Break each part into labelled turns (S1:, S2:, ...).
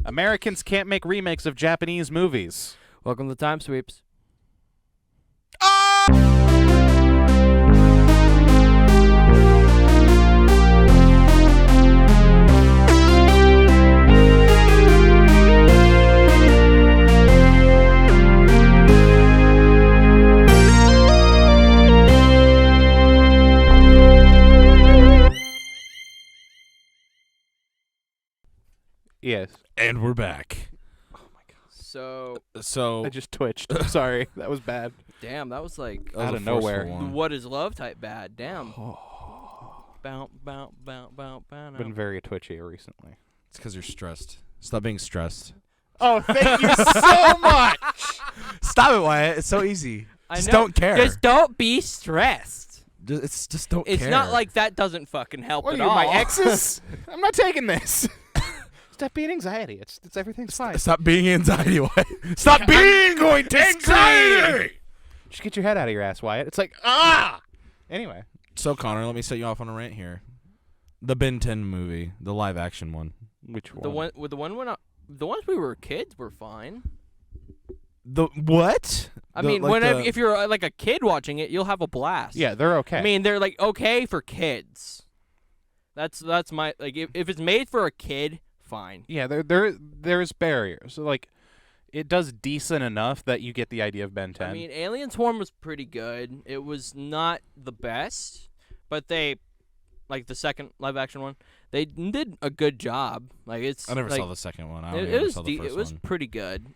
S1: Americans can't make remakes of Japanese movies.
S2: Welcome to Time Sweeps.
S1: Yes.
S3: And we're back.
S2: So,
S1: I just twitched. I'm sorry. That was bad.
S2: damn, that was like
S3: That was
S1: Out
S3: a
S1: of nowhere.
S3: forceful one.
S2: what is love type bad. Damn. Bow.
S1: Been very twitchy recently.
S3: It's because you're stressed. Stop being stressed.
S1: Oh, thank you so much.
S3: Stop it, Wyatt. It's so easy.
S2: I
S3: Just
S2: know.
S3: don't care.
S2: Just don't be stressed.
S3: Just don't
S2: It's
S3: care.
S2: not like that doesn't fucking help
S1: What are
S2: at
S1: you,
S2: all.
S1: my exes? I'm not taking this. Stop being anxiety. It's everything's fine.
S3: Stop being anxiety, Wyatt. Stop being going to anxiety.
S1: Just get your head out of your ass, Wyatt. It's like, Anyway.
S3: So, Connor, let me set you off on a rant here. The Ben 10 movie, the live action one.
S1: Which one?
S2: the ones we were kids were fine.
S3: The what?
S2: I mean, if you're like a kid watching it, you'll have a blast.
S1: Yeah, they're okay.
S2: I mean, they're like okay for kids. That's my like if it's made for a kid, fine.
S1: yeah, there's barriers. So, like, it does decent enough that you get the idea of Ben 10.
S2: I mean, Alien Swarm was pretty good. It was not the best, but they, like the second live action one, they did a good job. Like it's.
S3: I never
S2: like,
S3: saw the second one. I
S2: It,
S3: only
S2: it
S3: ever
S2: was
S3: saw the first
S2: it was
S3: one.
S2: pretty good.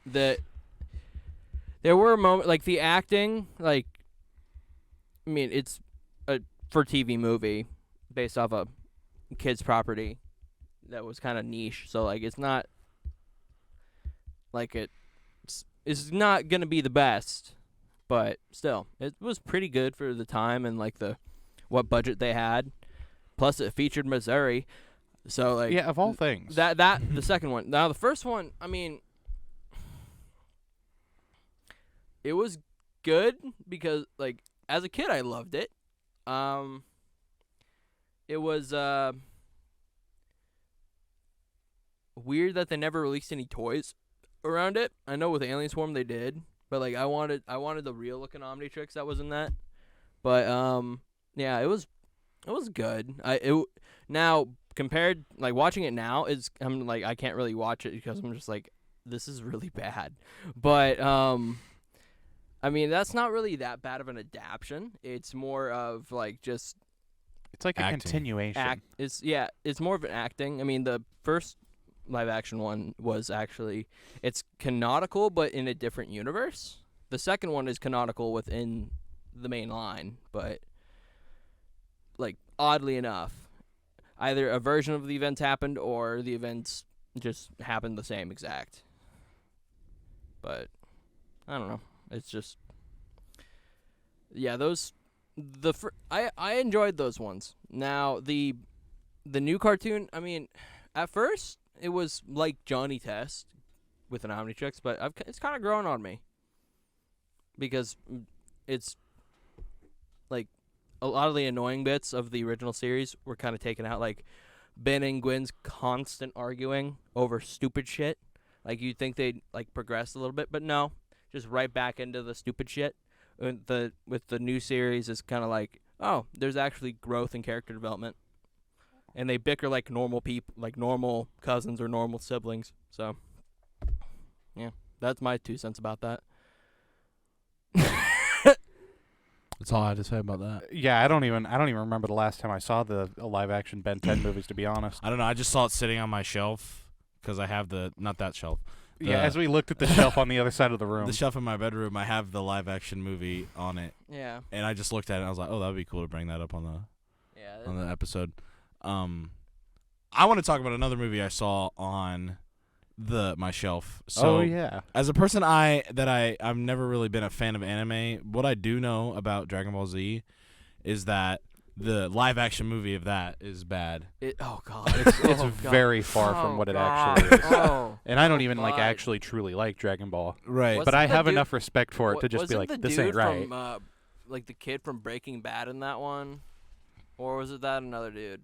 S2: There were moments like the acting, like I mean, it's a for TV movie based off a kid's property that was kind of niche. So like it's not like it's not gonna be the best, but still it was pretty good for the time and like what budget they had. Plus it featured Missouri, so like
S1: yeah, of all things.
S2: that the second one. Now the first one, I mean, it was good because like as a kid I loved it. It was weird that they never released any toys around it. I know with Alien Swarm they did, but like I wanted the real looking Omnitrix that was in that. But yeah, it was good. Now compared like watching it now I'm like I can't really watch it because I'm just like this is really bad. But I mean that's not really that bad of an adaptation. It's more of like just
S1: it's like
S3: acting.
S1: a continuation.
S2: It's more of an acting. I mean the first live action one was actually it's canonical but in a different universe. The second one is canonical within the main line, but like oddly enough, either a version of the events happened or the events just happened the same exact. But I don't know. It's just I enjoyed those ones. Now the new cartoon, I mean, at first it was like Johnny Test with an Omnitrix, but it's kind of grown on me because it's like a lot of the annoying bits of the original series were kind of taken out, like Ben and Gwen's constant arguing over stupid shit. Like you'd think they'd like progress a little bit, but no, just right back into the stupid shit. With the new series, it's kind of like, oh, there's actually growth and character development, and they bicker like normal people, like normal cousins or normal siblings. So, yeah, that's my 2 cents about that.
S3: That's all I had to say about that.
S1: Yeah, I don't even remember the last time I saw the live action Ben 10 movies, to be honest.
S3: I don't know. I just saw it sitting on my shelf because I have not that shelf.
S1: Yeah, as we looked at the shelf on the other side of the room.
S3: The shelf in my bedroom, I have the live action movie on it.
S2: Yeah.
S3: And I just looked at it and I was like, oh, that would be cool to bring that up on the episode. I want to talk about another movie I saw on my shelf. So,
S1: oh yeah.
S3: As a person I've never really been a fan of anime, what I do know about Dragon Ball Z is that the live action movie of that is bad.
S2: Oh god.
S1: It's very far from what it actually is.
S2: Oh.
S1: And I don't even
S2: God.
S1: actually truly like Dragon Ball.
S3: Right.
S2: Wasn't
S1: But I
S2: the
S1: have
S2: dude-
S1: enough respect for it to just be
S2: Wasn't
S1: like,
S2: the
S1: this
S2: dude
S1: ain't right.
S2: From, like the kid from Breaking Bad in that one, or was it that another dude?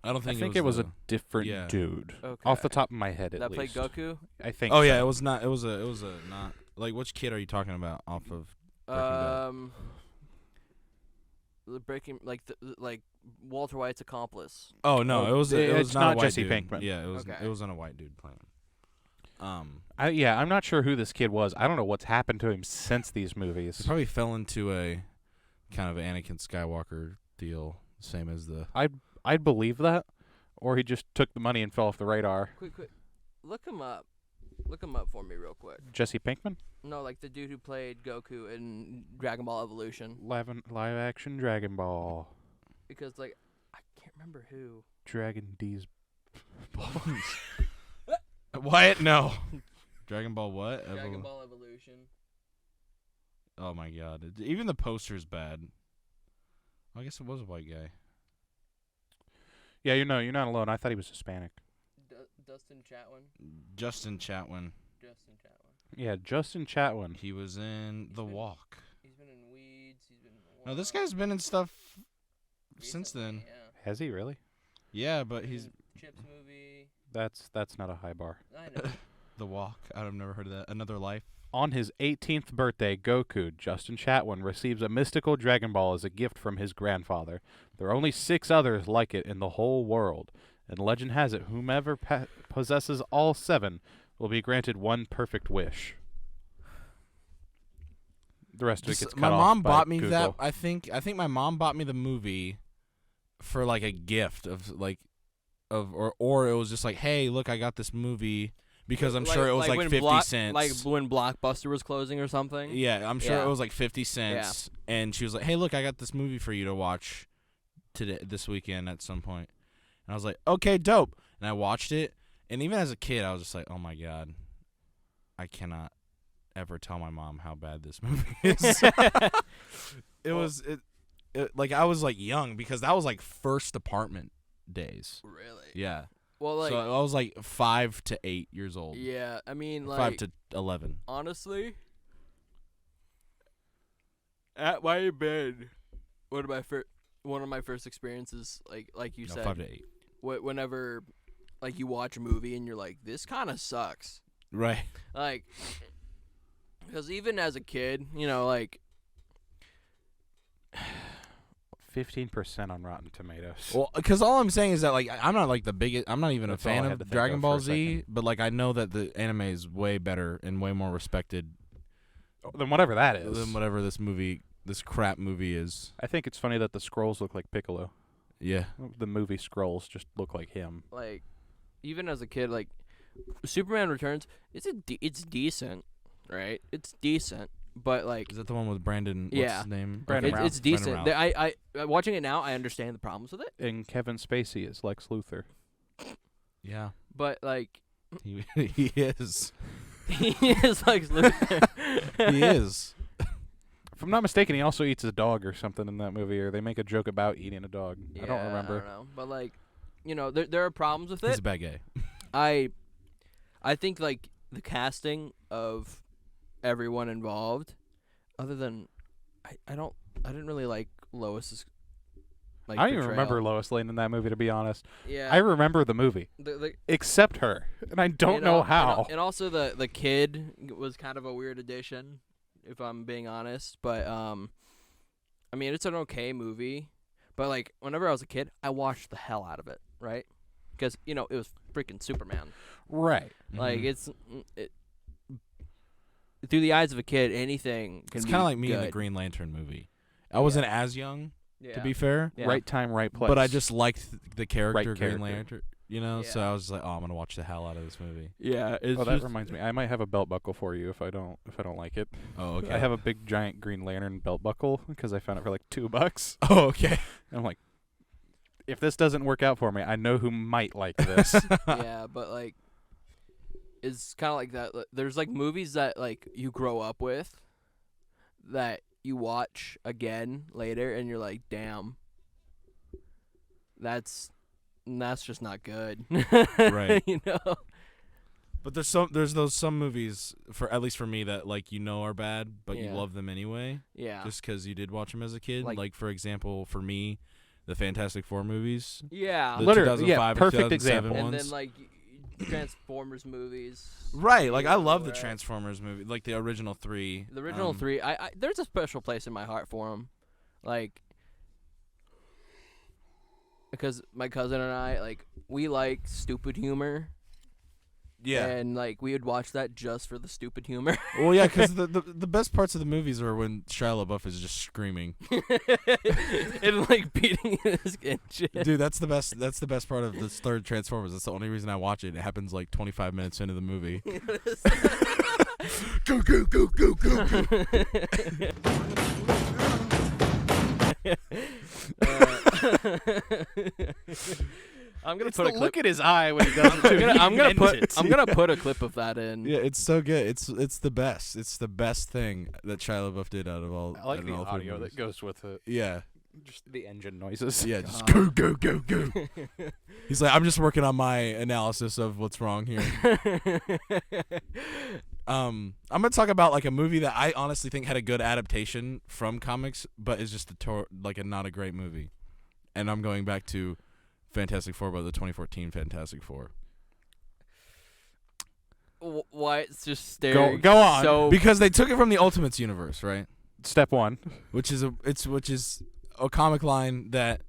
S3: I don't
S1: I
S3: think
S1: think it was a
S3: the-
S1: different
S3: yeah.
S1: dude.
S2: Okay.
S1: Off the top of my head, at
S2: that
S1: least.
S2: played Goku.
S1: I think.
S3: Oh
S1: so.
S3: yeah, it was not. It was a not like which kid are you talking about off of? Breaking Bad.
S2: The breaking like Walter White's accomplice.
S3: Oh no,
S1: Oh,
S3: it was
S1: it's
S3: not a
S1: not
S3: white
S1: Jesse
S3: dude.
S1: Pinkman.
S3: Yeah, it was
S2: Okay.
S3: it wasn't a white dude playing.
S1: I'm not sure who this kid was. I don't know what's happened to him since these
S3: He
S1: movies.
S3: probably fell into a kind of Anakin Skywalker deal, same as the.
S1: I'd believe that, or he just took the money and fell off the radar.
S2: Quick, look him up. Look him up for me real quick.
S1: Jesse Pinkman,
S2: No, like the dude who played Goku in Dragon Ball Evolution.
S1: live action Dragon Ball,
S2: Because like I can't remember who.
S1: Dragon D's.
S3: Wyatt, no. Dragon Ball what?
S2: Dragon Ball Evolution.
S3: Oh my god! Even the poster's bad. I guess it was a white guy.
S1: Yeah, you're not alone. I thought he was Hispanic.
S2: Dustin Chatwin.
S3: Justin Chatwin.
S1: Yeah, Justin Chatwin.
S3: He was in The
S2: been-
S3: Walk.
S2: He's been in Weeds. He's been in
S3: No, this guy's been in stuff since then.
S2: Yeah.
S1: Has he really?
S3: Yeah, but he's
S2: Chips movie.
S1: That's not a high bar.
S2: I know.
S3: The Walk. I've never heard of that. Another Life.
S1: On his 18th birthday, Goku, Justin Chatwin, receives a mystical Dragon Ball as a gift from his grandfather. There are only 6 others like it in the whole world, and legend has it whomever possesses all 7 will be granted one perfect wish. The rest of it gets cut
S3: My
S1: off
S3: mom
S1: by
S3: bought me
S1: Google.
S3: that. I think my mom bought me the movie for like a gift or it was just like, hey, look, I got this movie. Because I'm sure it was like
S2: when
S3: 50 cents.
S2: Like when Blockbuster was closing or something.
S3: Yeah, I'm sure
S2: Yeah.
S3: it was like 50 cents. And she was like, hey, look, I got this movie for you to watch this weekend at some point. And I was like, okay, dope. And I watched it. And even as a kid, I was just like, oh, my God. I cannot ever tell my mom how bad this movie is. Like, I was, like, young because that was, like, first apartment days.
S2: Really?
S3: Yeah.
S2: Well, like,
S3: so I was, like, 5 to 8 years old.
S2: yeah, I mean, like
S3: 5 to 11.
S2: honestly, at my bed, one of my first experiences, like you
S3: No,
S2: said,
S3: 5 to 8.
S2: Whenever like you watch a movie and you're like, this kind of sucks,
S3: Right.
S2: like, because even as a kid, you know, like
S1: 15% on Rotten Tomatoes.
S3: Well, because all I'm saying is that like I'm not like the biggest. I'm not even
S1: That's
S3: a
S1: all I
S3: fan
S1: had
S3: of
S1: to think
S3: Dragon
S1: of
S3: Ball
S1: for a
S3: Z,
S1: second.
S3: but like I know that the anime is way better and way more respected
S1: Then whatever that is.
S3: than whatever this crap movie is.
S1: I think it's funny that the scrolls look like Piccolo.
S3: Yeah.
S1: The movie scrolls just look like him.
S2: like even as a kid, like Superman Returns, it's decent, right? It's decent, but like
S3: Is that the one with Brandon? What's
S2: Yeah.
S3: his name?
S1: Brandon Routh.
S2: it's decent.
S3: Brandon Routh.
S2: I watching it now, I understand the problems with it,
S1: And Kevin Spacey is Lex Luthor.
S3: Yeah.
S2: but like
S3: He he is.
S2: he is like Luthor.
S3: He is.
S1: If I'm not mistaken, he also eats a dog or something in that movie, or they make a joke about eating a dog. I don't remember.
S2: I don't know. But like, you know, there are problems with
S3: He's
S2: it.
S3: a bad guy.
S2: I think like the casting of everyone involved, other than I didn't really like Lois's. Like,
S1: I don't even
S2: portrayal.
S1: remember Lois Lane in that movie, to be honest.
S2: Yeah.
S1: I remember the movie,
S2: the,
S1: except her, and I don't
S2: and
S1: know
S2: al-
S1: how.
S2: And also the kid was kind of a weird addition, if I'm being honest. But I mean, it's an okay movie. But like, whenever I was a kid, I watched the hell out of it, right? Because you know it was freaking Superman.
S1: Right.
S2: Like
S3: Mhm.
S2: it through the eyes of a kid, anything can
S3: It's
S2: be
S3: kind of like me
S2: good.
S3: in the Green Lantern movie. I wasn't as young,
S2: Yeah.
S3: to be fair,
S2: Yeah.
S1: Right time, right place.
S3: but I just liked the character
S1: Right
S3: Green
S1: character.
S3: Lantern. You know, so
S2: Yeah.
S3: I was just like, oh, I'm gonna watch the hell out of this movie.
S2: Yeah, it's
S1: Oh, that reminds me. I might have a belt buckle for you if I don't like it.
S3: Oh, okay.
S1: I have a big giant Green Lantern belt buckle because I found it for like $2.
S3: Oh, okay.
S1: And I'm like, if this doesn't work out for me, I know who might like this.
S2: yeah, but like, it's kind of like that. There's like movies that like you grow up with, that you watch again later, and you're like, damn, that's just not good.
S3: Right.
S2: You know.
S3: But there's some movies at least for me that like you know are bad, but you
S2: Yeah.
S3: love them anyway,
S2: Yeah.
S3: just because you did watch them as a kid.
S2: Like-
S3: Like for example, for me, the Fantastic Four movies.
S2: Yeah.
S3: The
S1: Literally,
S3: 2005
S1: yeah, perfect
S3: 2007
S1: example.
S2: And
S3: ones.
S2: then like Transformers movies.
S3: Right, like I love the
S2: where-
S3: Transformers movie, like the original 3.
S2: The original 3. I there's a special place in my heart for them, like because my cousin and I we like stupid humor.
S3: Yeah.
S2: And like we would watch that just for the stupid humor.
S3: Well, yeah, because the best parts of the movies are when Shia LaBeouf is just screaming.
S2: And like beating his and shit.
S3: Dude, that's the best. That's the best part of this third Transformers. That's the only reason I watch it. It happens like 25 minutes into the movie. Go go go go go go.
S2: I'm gonna
S1: It's
S2: put
S1: the
S2: a clip.
S1: look at his eye when he does it too.
S2: I'm gonna
S1: He
S2: put
S1: ends it.
S2: I'm gonna put a clip of that in.
S3: Yeah, it's so good. It's the best. It's the best thing that Shia LaBeouf did out of all.
S1: I like
S3: out of
S1: the
S3: all three
S1: audio
S3: movies.
S1: that goes with it.
S3: Yeah,
S1: Just the engine noises.
S3: yeah, just
S2: God.
S3: go go go go. He's like, I'm just working on my analysis of what's wrong here. I'm gonna talk about like a movie that I honestly think had a good adaptation from comics, but is just not a great movie. And I'm going back to Fantastic Four, but the 2014 Fantastic Four.
S2: Wyatt's just staring.
S1: Go on.
S2: So
S3: Because they took it from the Ultimates universe, right?
S1: Step one.
S3: Which is a comic line that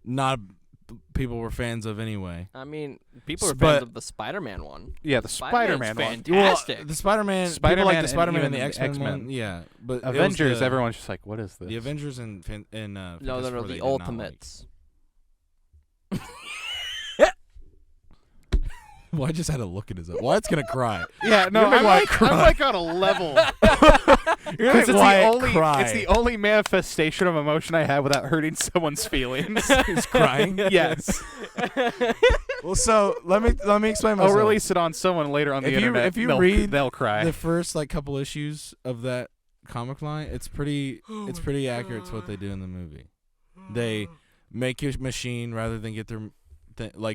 S3: not people were fans of anyway.
S2: I mean, people are
S3: But-
S2: fans of the Spider-Man one.
S1: Yeah, the
S2: Spider-Man's
S1: Spider-Man one.
S2: fantastic.
S3: Well, the Spider-Man, people
S1: Spider-Man
S3: like the
S1: and
S3: Spider-Man
S1: even
S3: and the
S1: the
S3: X-Men,
S1: X-Men.
S3: one. Yeah, but it was
S1: Avengers,
S3: the,
S1: everyone's just like, what is this?
S3: The Avengers and
S2: No,
S3: Fantastic Four they
S2: the
S3: did not like.
S2: Ultimates.
S3: Well, I just had to look at his eye. Wyatt's gonna cry.
S1: Yeah, no,
S3: You're gonna
S1: I'm
S3: Wyatt
S1: like,
S3: cry.
S1: I'm like on a level.
S3: You're
S1: Because
S3: cry.
S1: it's the only manifestation of emotion I have without hurting someone's feelings.
S3: He's crying.
S1: Yes.
S3: Well, so let me explain myself.
S1: I'll release it on someone later on the
S3: If you-
S1: internet.
S3: if you read
S1: they'll cry.
S3: The first couple issues of that comic line, it's pretty accurate to what they do in the movie. They make your machine rather than get their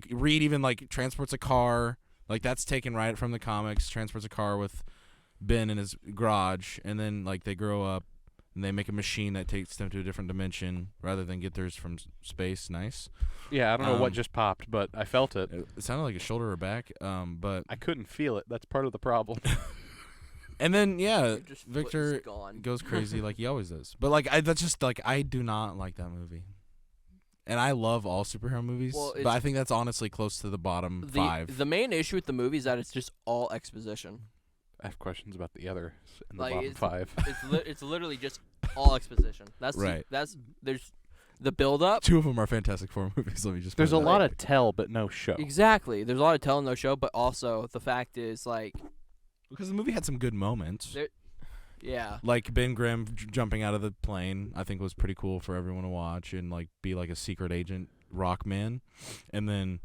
S3: Reed even transports a car, that's taken right from the comics. Transports a car with Ben in his garage, and then they grow up and they make a machine that takes them to a different dimension rather than get theirs from space. Nice.
S1: Yeah, I don't know what just popped, but I felt it.
S3: It sounded like a shoulder or back, but
S1: I couldn't feel it. That's part of the problem.
S3: and then
S2: Just
S3: Victor
S2: foot's gone.
S3: goes crazy like he always does. But that's just I do not like that movie. And I love all superhero movies,
S2: Well,
S3: but I think that's honestly close to the bottom five.
S2: The main issue with the movie is that it's just all exposition.
S1: I have questions about the other in the
S2: Like,
S1: bottom
S2: it's-
S1: five.
S2: It's literally just all exposition. That's
S3: Right.
S2: There's the build up.
S3: Two of them are Fantastic Four movies. Let me just.
S1: There's
S3: put
S1: a
S3: it
S1: lot
S3: out.
S1: of tell, but no show.
S2: Exactly. There's a lot of tell in no show, but also the fact is
S3: because the movie had some good moments.
S2: yeah.
S3: Like Ben Grimm jumping out of the plane, I think was pretty cool for everyone to watch and be a secret agent Rockman, and then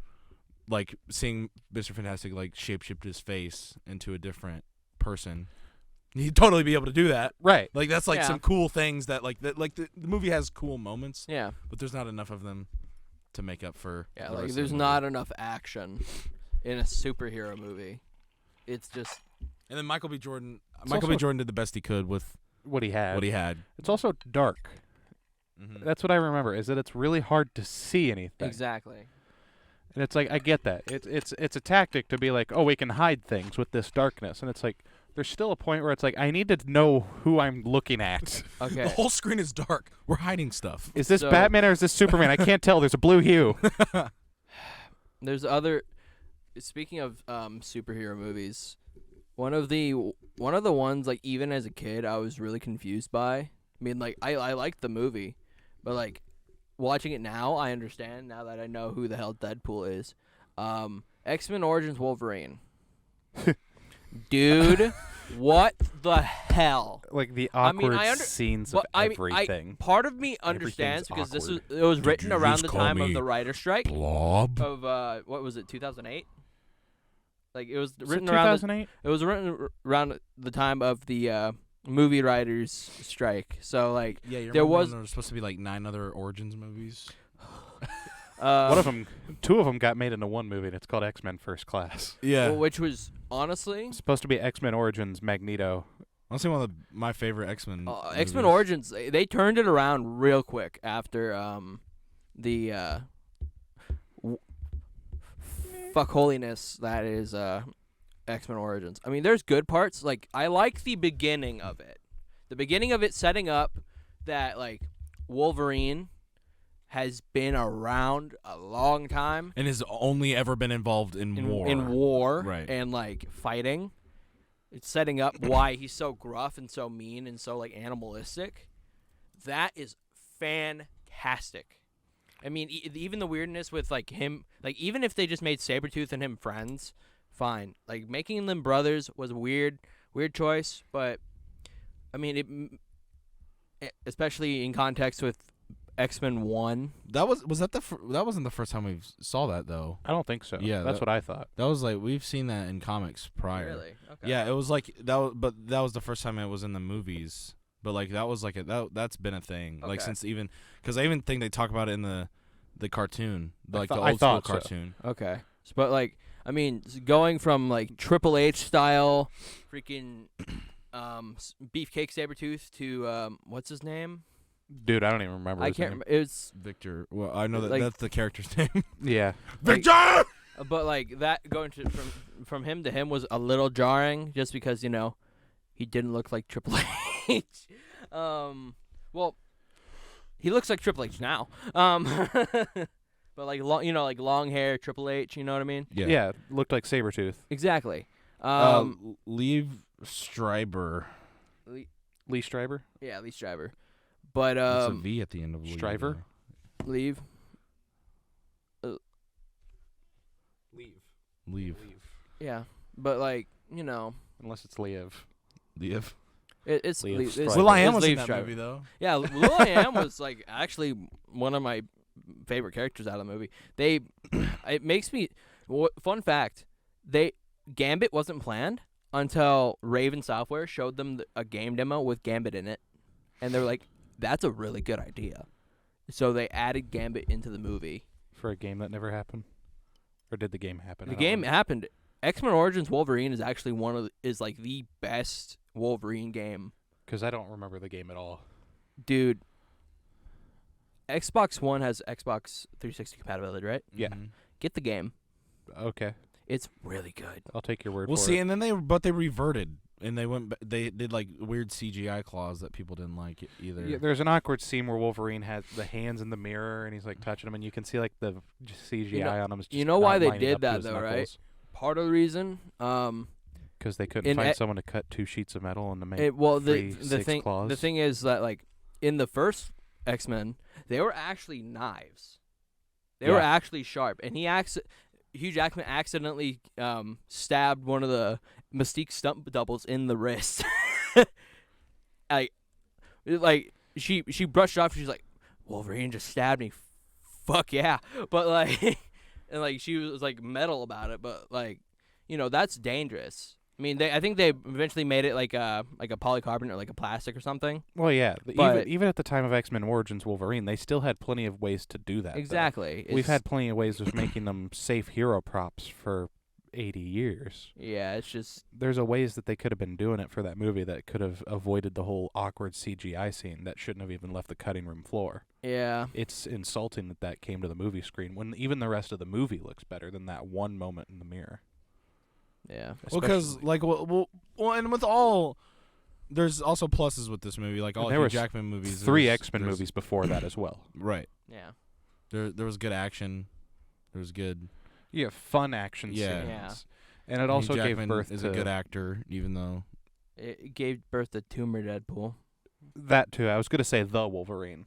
S3: seeing Mr. Fantastic shapeshift his face into a different person. He'd totally be able to do that.
S1: Right.
S3: That's
S2: Yeah.
S3: some cool things that the movie has cool moments,
S2: Yeah.
S3: but there's not enough of them to make up for.
S2: Yeah.
S3: the rest of
S2: There's
S3: the
S2: not
S3: movie.
S2: enough action in a superhero movie. It's just
S3: And then Michael B. Jordan.
S1: It's
S3: Michael B.
S1: also-
S3: Jordan did the best he could with
S1: What he had.
S3: what he had.
S1: It's also dark.
S3: Mm-hmm.
S1: That's what I remember, is that it's really hard to see anything.
S2: exactly.
S1: And it's I get that. It's a tactic to be oh, we can hide things with this darkness. And it's there's still a point where it's I need to know who I'm looking at.
S3: The
S2: Okay.
S3: whole screen is dark. We're hiding stuff.
S1: Is this
S2: So-
S1: Batman or is this Superman? I can't tell. There's a blue hue.
S2: There's other. Speaking of superhero movies, one of the ones even as a kid I was really confused by. I mean, I liked the movie, but watching it now I understand now that I know who the hell Deadpool is. X-Men Origins Wolverine. Dude, what the hell?
S1: The
S2: I mean,
S1: awkward scenes of
S2: But
S1: everything.
S2: Part of me understands
S1: Everything's
S2: because
S1: awkward.
S2: it was
S3: Did
S2: written
S3: you
S2: around
S3: just
S2: the
S3: call
S2: time of
S3: me
S2: the writer strike
S3: Blob.
S2: of what was it, 2008? It was
S1: Was
S2: written
S1: it
S2: around
S1: 2008?
S2: it was written around the time of the movie writers strike. So
S3: Yeah, you
S2: there
S3: remember
S2: was-
S3: when there was supposed to be 9 other Origins movies.
S1: One of them, 2 of them got made into one movie, and it's called X-Men First Class.
S3: Yeah,
S2: which was honestly
S1: It's supposed to be X-Men Origins Magneto.
S3: honestly one of my favorite X-Men.
S2: X-Men
S3: movies.
S2: Origins. They turned it around real quick after the fuck holiness that is X-Men Origins. I mean, there's good parts. Like, I like the beginning of it. The beginning of it setting up that, like, Wolverine has been around a long time.
S3: And has only ever been involved in war.
S2: In war.
S3: Right.
S2: And, like, fighting. It's setting up why he's so gruff and so mean and so, like, animalistic. That is fantastic. I mean, even the weirdness with, like, him, like, even if they just made Sabretooth and him friends, fine. Like, making them brothers was a weird choice, but, I mean, especially in context with X-Men 1.
S3: That wasn't the first time we saw that though.
S1: I don't think so.
S3: Yeah,
S1: that's what I thought.
S3: That was like we've seen that in comics prior.
S2: Really? Okay.
S3: Yeah, it was like but that was the first time it was in the movies. But like that was like that's been a thing like
S2: Okay.
S3: since even because I even think they talk about it in the cartoon, like the
S1: I
S3: old school
S1: thought so.
S3: cartoon.
S2: Okay. But, like, I mean, going from, like, Triple H style freaking Beefcake Sabretooth to, what's his name?
S1: Dude, I don't even remember.
S2: I
S1: his
S2: can't
S1: name.
S2: remember. It's,
S3: Victor. Well, I know that
S2: Like-
S3: that's the character's name.
S1: Yeah.
S3: Victor.
S2: but, like, that going to from him to him was a little jarring just because, you know, he didn't look like Triple H. Well, he looks like Triple H now. But, like, like long hair, Triple H, you know what I mean?
S1: Yeah. Looked like Sabretooth.
S2: Exactly.
S3: Leave Stryber.
S1: Lee Stryber?
S2: Yeah, Lee Stryber. But
S3: It's a V at the end of Leave,
S1: Stryver?
S3: though.
S2: leave.
S3: Leave.
S2: Yeah, but, like, you know,
S1: Unless it's Liev.
S3: Leave.
S2: it's
S1: Liev
S2: Lee- it's-
S1: Stryber.
S3: Will I Am
S2: it's
S3: was in
S2: Liev
S3: that
S2: Stryber.
S3: movie though.
S2: Yeah, Will.i.am was, like, actually one of my favorite characters out of the movie. It makes me. Fun fact: Gambit wasn't planned until Raven Software showed them a game demo with Gambit in it, and they're like, "That's a really good idea." So they added Gambit into the movie.
S1: For a game that never happened? Or did the game happen?
S2: The game happened. X-Men Origins Wolverine is actually is like the best Wolverine game.
S1: Because I don't remember the game at all.
S2: Dude, Xbox One has Xbox 360 compatibility, right?
S1: Yeah.
S3: Mhm.
S2: Get the game.
S1: Okay.
S2: It's really good.
S1: I'll take your word
S3: Well,
S1: for
S3: see,
S1: it.
S3: and then they reverted and they did like weird CGI claws that people didn't like either.
S1: Yeah, there's an awkward scene where Wolverine has the hands in the mirror and he's like touching them, and you can see like the CGI on him. Is just
S2: you know why
S1: not
S2: they
S1: lining
S2: did
S1: up to
S2: that,
S1: his
S2: though, right?
S1: knuckles.
S2: Part of the reason,
S1: Because they couldn't
S2: In
S1: find
S2: e-
S1: someone to cut 2 sheets of metal and to make
S2: the
S1: 6 claws.
S2: the thing is that, like, in the first X-Men, they were actually knives. They were
S1: Yeah.
S2: actually sharp, and Hugh Jackman accidentally stabbed one of the Mystique stunt doubles in the wrist. like she brushed it off. She's like, Wolverine just stabbed me. Fuck yeah! But, like, and, like, she was like metal about it. But, like, you know, that's dangerous. I mean, I think they eventually made it like a polycarbonate or like a plastic or something.
S1: Well, yeah.
S2: But-
S1: Even at the time of X-Men Origins Wolverine, they still had plenty of ways to do that. though.
S2: Exactly.
S1: We've
S2: It's-
S1: had plenty of ways of making them safe hero props for 80 years.
S2: Yeah, it's just
S1: There's a ways that they could have been doing it for that movie that could have avoided the whole awkward CGI scene that shouldn't have even left the cutting room floor.
S2: yeah.
S1: It's insulting that came to the movie screen when even the rest of the movie looks better than that one moment in the mirror.
S2: Yeah.
S3: Well, because like well, and with all, there's also pluses with this movie. Like all
S1: there
S3: Hugh
S1: was
S3: Jackman movies,
S1: 3
S3: there's-
S1: X-Men
S3: there's-
S1: movies before that as well.
S3: Right.
S2: Yeah.
S3: There was good action. There was good.
S1: Yeah, fun action
S3: Yeah.
S1: scenes.
S2: Yeah.
S1: And it
S3: Hugh
S1: also gave
S3: Jackman
S1: birth
S3: is
S1: to
S3: a good actor, even though
S2: It gave birth to Tumor Deadpool.
S1: that too. I was going to say The Wolverine,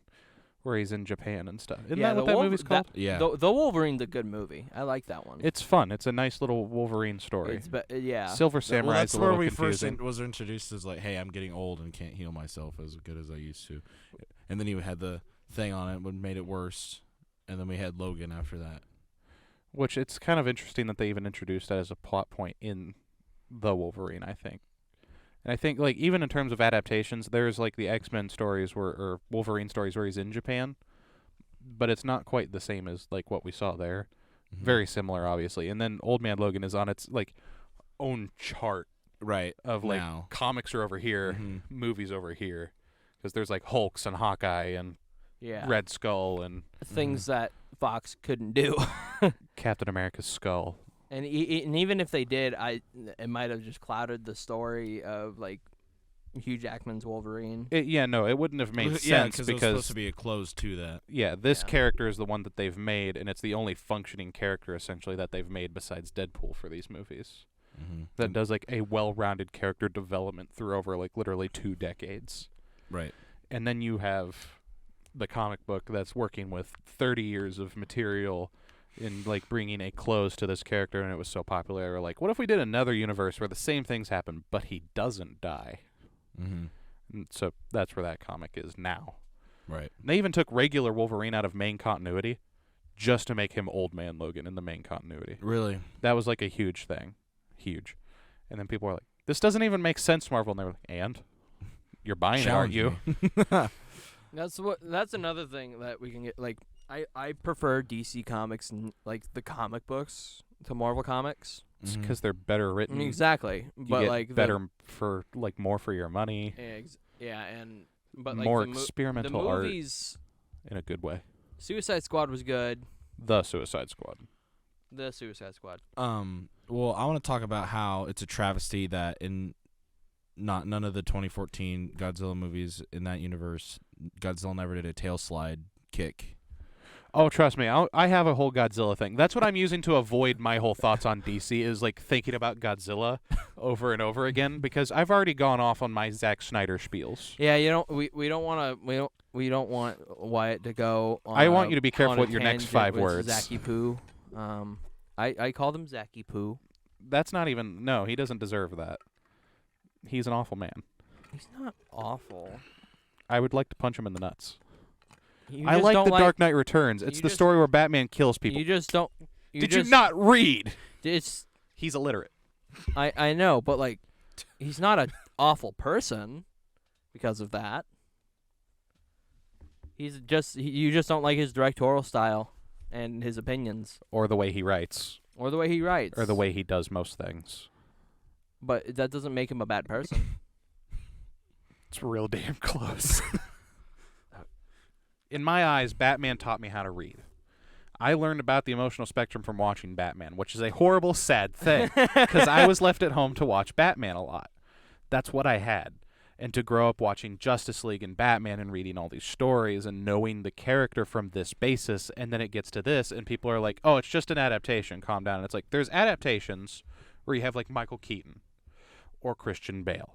S1: where he's in Japan and stuff. Isn't
S2: Yeah,
S1: that what
S2: the
S1: that movie's called?
S3: yeah.
S2: The Wolverine's a good movie. I like that one.
S1: It's fun. It's a nice little Wolverine story.
S2: Yeah.
S1: Silver
S3: Well,
S1: Samurai's
S3: that's
S1: a
S3: where
S1: little
S3: we
S1: confusing.
S3: was introduced as like, hey, I'm getting old and can't heal myself as good as I used to, and then he had the thing on it, which made it worse, and then we had Logan after that.
S1: Which it's kind of interesting that they even introduced that as a plot point in The Wolverine, I think. And I think, like, even in terms of adaptations, there's, like, the X-Men stories or Wolverine stories where he's in Japan, but it's not quite the same as, like, what we saw there.
S3: Mhm.
S1: Very similar, obviously. And then Old Man Logan is on its, like, own chart
S3: right
S1: of, like,
S3: now.
S1: comics are over here,
S3: Mhm.
S1: movies over here. Because there's, like, Hulks and Hawkeye and
S2: Yeah.
S1: Red Skull and
S2: Things that Fox couldn't do.
S1: Captain America's skull.
S2: And even if they did, it might have just clouded the story of like Hugh Jackman's Wolverine.
S1: It wouldn't have made
S3: Yeah,
S1: sense
S3: it was supposed to be a close to that.
S1: Yeah, this
S2: Yeah.
S1: character is the one that they've made, and it's the only functioning character essentially that they've made besides Deadpool for these movies.
S3: Mm-hmm.
S1: That does like a well-rounded character development through over like literally 2 decades.
S3: Right.
S1: And then you have the comic book that's working with 30 years of material in like bringing a close to this character, and it was so popular. They were like, what if we did another universe where the same things happen, but he doesn't die?
S3: Mm-hmm.
S1: And so that's where that comic is now.
S3: Right.
S1: And they even took regular Wolverine out of main continuity just to make him Old Man Logan in the main continuity.
S3: Really?
S1: That was like a huge thing. Huge. And then people were like, this doesn't even make sense, Marvel. And they were like, and? You're buying it, aren't you?
S2: That's another thing that we can get. Like, I prefer DC Comics and like the comic books to Marvel Comics.
S1: It's because they're better written.
S2: Exactly,
S1: You
S2: but
S1: get
S2: like
S1: better for like more for your money.
S2: But like
S1: more
S2: the
S1: experimental art
S2: movies.
S1: in a good way.
S2: Suicide Squad was good.
S1: The Suicide Squad.
S2: The Suicide Squad.
S3: Well, I want to talk about how it's a travesty that in none of the 2014 Godzilla movies in that universe, Godzilla never did a tail slide kick.
S1: Oh, trust me, I have a whole Godzilla thing. That's what I'm using to avoid my whole thoughts on DC is like thinking about Godzilla over and over again because I've already gone off on my Zack Snyder spiels.
S2: Yeah, we don't want Wyatt to go.
S1: I want you to be careful with your next 5 words.
S2: Zacky Poo. I called him Zacky Poo.
S1: That's not even. No, he doesn't deserve that. He's an awful man.
S2: He's not awful.
S1: I would like to punch him in the nuts.
S2: You
S1: I
S2: just
S1: like
S2: don't
S1: The Dark Knight Returns. It's the story where Batman kills people.
S2: You just don't.
S1: Did you not read?
S2: It's.
S1: He's illiterate.
S2: I know, but like, he's not an awful person because of that. He's just. You just don't like his directorial style and his opinions,
S1: Or the way he writes.
S2: or the way he writes,
S1: Or the way he does most things.
S2: But that doesn't make him a bad person.
S1: It's real damn close. In my eyes, Batman taught me how to read. I learned about the emotional spectrum from watching Batman, which is a horrible, sad thing, because I was left at home to watch Batman a lot. That's what I had. And to grow up watching Justice League and Batman and reading all these stories and knowing the character from this basis, and then it gets to this, and people are like, oh, it's just an adaptation, calm down. And it's like, there's adaptations where you have like Michael Keaton or Christian Bale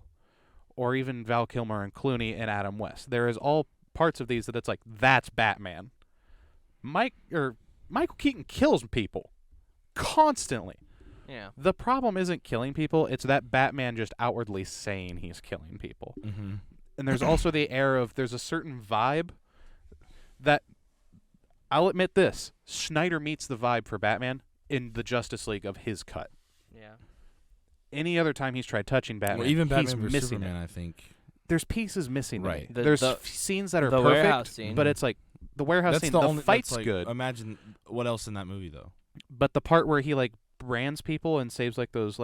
S1: or even Val Kilmer and Clooney and Adam West. There is all parts of these that it's like, that's Batman. Michael Keaton kills people constantly.
S2: Yeah.
S1: The problem isn't killing people, it's that Batman just outwardly saying he's killing people.
S3: Mm-hmm.
S1: And there's also the air of, there's a certain vibe that, I'll admit this, Snyder meets the vibe for Batman in the Justice League of his cut.
S2: Yeah.
S1: Any other time he's tried touching Batman,
S3: Well, even
S1: he's
S3: Batman vs
S1: missing
S3: Superman,
S1: it.
S3: I think.
S1: There's pieces missing.
S3: Right.
S1: To me. There's scenes that are perfect,
S2: warehouse scene.
S1: but it's like the warehouse
S3: That's
S1: scene.
S3: the
S1: The
S3: only
S1: fight's
S3: that's like,
S1: good,
S3: Imagine what else in that movie though.
S1: but the part where he like brands people and saves like those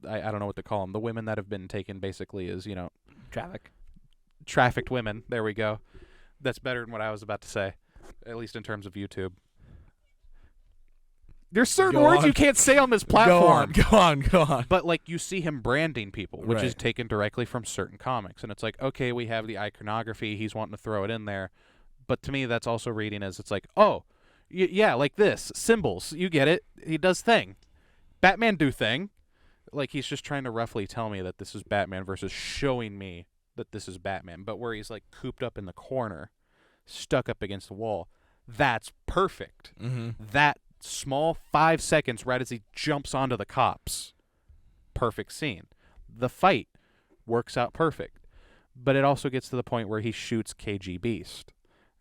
S1: I don't know what to call them, the women that have been taken basically as trafficked women. There we go. That's better than what I was about to say, at least in terms of YouTube. There's certain
S3: Go
S1: words
S3: on.
S1: you can't say on this platform.
S3: Go on.
S1: But like you see him branding people, which is
S3: Right.
S1: taken directly from certain comics, and it's like, okay, we have the iconography. He's wanting to throw it in there, but to me, that's also reading as it's like, oh, yeah, like this symbols. You get it? He does thing. Batman do thing. Like he's just trying to roughly tell me that this is Batman versus showing me that this is Batman. But where he's like cooped up in the corner, stuck up against the wall, that's perfect.
S3: Mm-hmm.
S1: That small 5 seconds right as he jumps onto the cops. Perfect scene. The fight works out perfect. But it also gets to the point where he shoots KG Beast.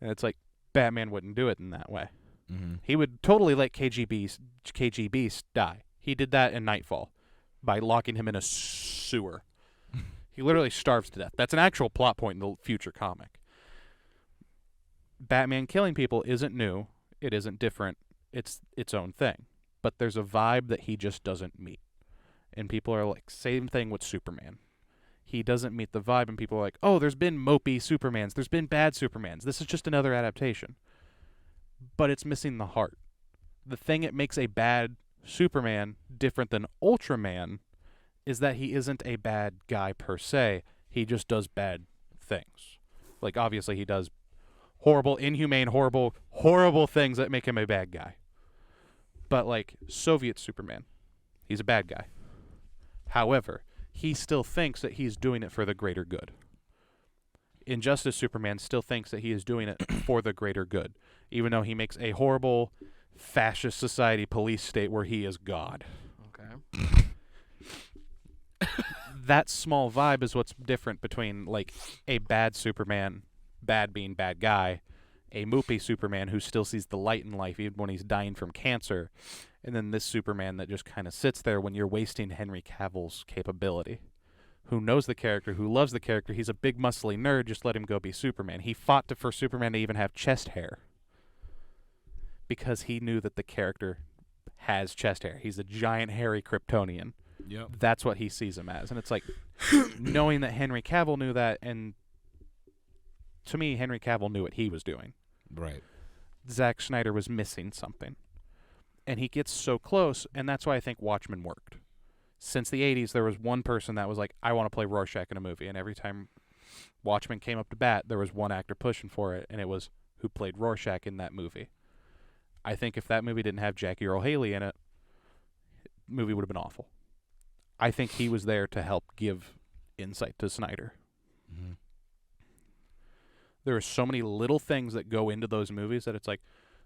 S1: And it's like, Batman wouldn't do it in that way.
S3: Mm-hmm.
S1: He would totally let KG Beast die. He did that in Nightfall by locking him in a sewer. He literally starves to death. That's an actual plot point in the future comic. Batman killing people isn't new. It isn't different. It's its own thing. But there's a vibe that he just doesn't meet. And people are like, same thing with Superman. he doesn't meet the vibe, and people are like, oh, there's been mopey Supermans, there's been bad Supermans, this is just another adaptation. But it's missing the heart. The thing that makes a bad Superman different than Ultraman is that he isn't a bad guy per se. He just does bad things. Like, obviously, he does horrible, inhumane, horrible things that make him a bad guy. But, like, Soviet Superman, he's a bad guy. However, he still thinks that he's doing it for the greater good. Injustice Superman still thinks that he is doing it for the greater good, even though he makes a horrible fascist society police state where he is God.
S2: Okay.
S1: That small vibe is what's different between, like, a bad Superman, bad being bad guy, a moopy Superman who still sees the light in life even when he's dying from cancer, and then this Superman that just kind of sits there when you're wasting Henry Cavill's capability. Who knows the character, who loves the character, he's a big muscly nerd, just let him go be Superman. He fought for Superman to even have chest hair. Because he knew that the character has chest hair. He's a giant hairy Kryptonian.
S3: Yep.
S1: That's what he sees him as. And it's like, knowing that Henry Cavill knew that, and to me, Henry Cavill knew what he was doing.
S3: Right.
S1: Zack Snyder was missing something. And he gets so close, and that's why I think Watchmen worked. Since the 80s, there was one person that was like, I want to play Rorschach in a movie. And every time Watchmen came up to bat, there was one actor pushing for it, and it was who played Rorschach in that movie. I think if that movie didn't have Jackie Earle Haley in it, the movie would have been awful. I think he was there to help give insight to Snyder.
S3: Mm-hmm.
S1: There are so many little things that go into those movies that it's like,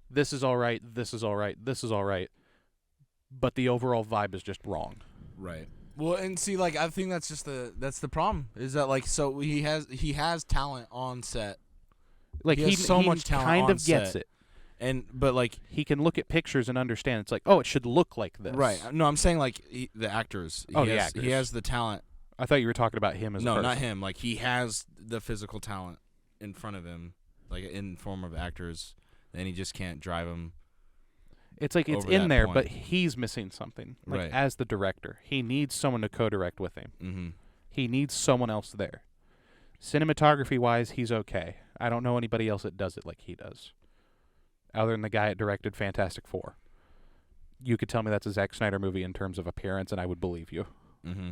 S1: this is all right, this is all right, this is all right, but the overall vibe is just wrong.
S3: Right. Well, and see, like, I think that's the problem is that, like, so he has talent on set.
S1: Like,
S3: he has so much talent
S1: kind
S3: on
S1: of gets
S3: set.
S1: it.
S3: But like,
S1: he can look at pictures and understand. It's like, oh, it should look like this.
S3: right? No, I'm saying like the actors.
S1: The actors.
S3: He has the talent.
S1: I thought you were talking about him as a
S3: No,
S1: person.
S3: not him. Like, he has the physical talent in front of him, like in form of actors, and he just can't drive them.
S1: It's like it's
S3: over
S1: in
S3: that
S1: there,
S3: point.
S1: but he's missing something. Like,
S3: Right.
S1: as the director, he needs someone to co-direct with him.
S3: Mm-hmm.
S1: He needs someone else there. Cinematography-wise, he's okay. I don't know anybody else that does it like he does, other than the guy that directed Fantastic Four. You could tell me that's a Zack Snyder movie in terms of appearance, and I would believe you.
S3: Mm-hmm.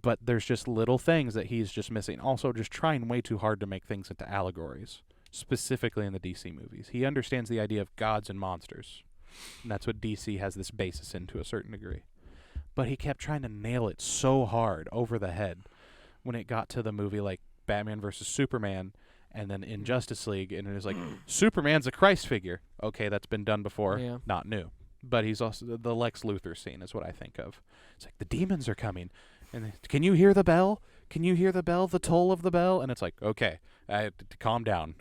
S1: But there's just little things that he's just missing. Also, just trying way too hard to make things into allegories, specifically in the DC movies. He understands the idea of gods and monsters, and that's what DC has this basis in to a certain degree. But he kept trying to nail it so hard over the head when it got to the movie like Batman vs. Superman, and then in Justice League, and it was like, Superman's a Christ figure. Okay, that's been done before.
S2: Yeah.
S1: Not new. But he's also the Lex Luthor scene is what I think of. It's like, the demons are coming. And can you hear the bell? Can you hear the bell? The toll of the bell? And it's like, okay, calm down.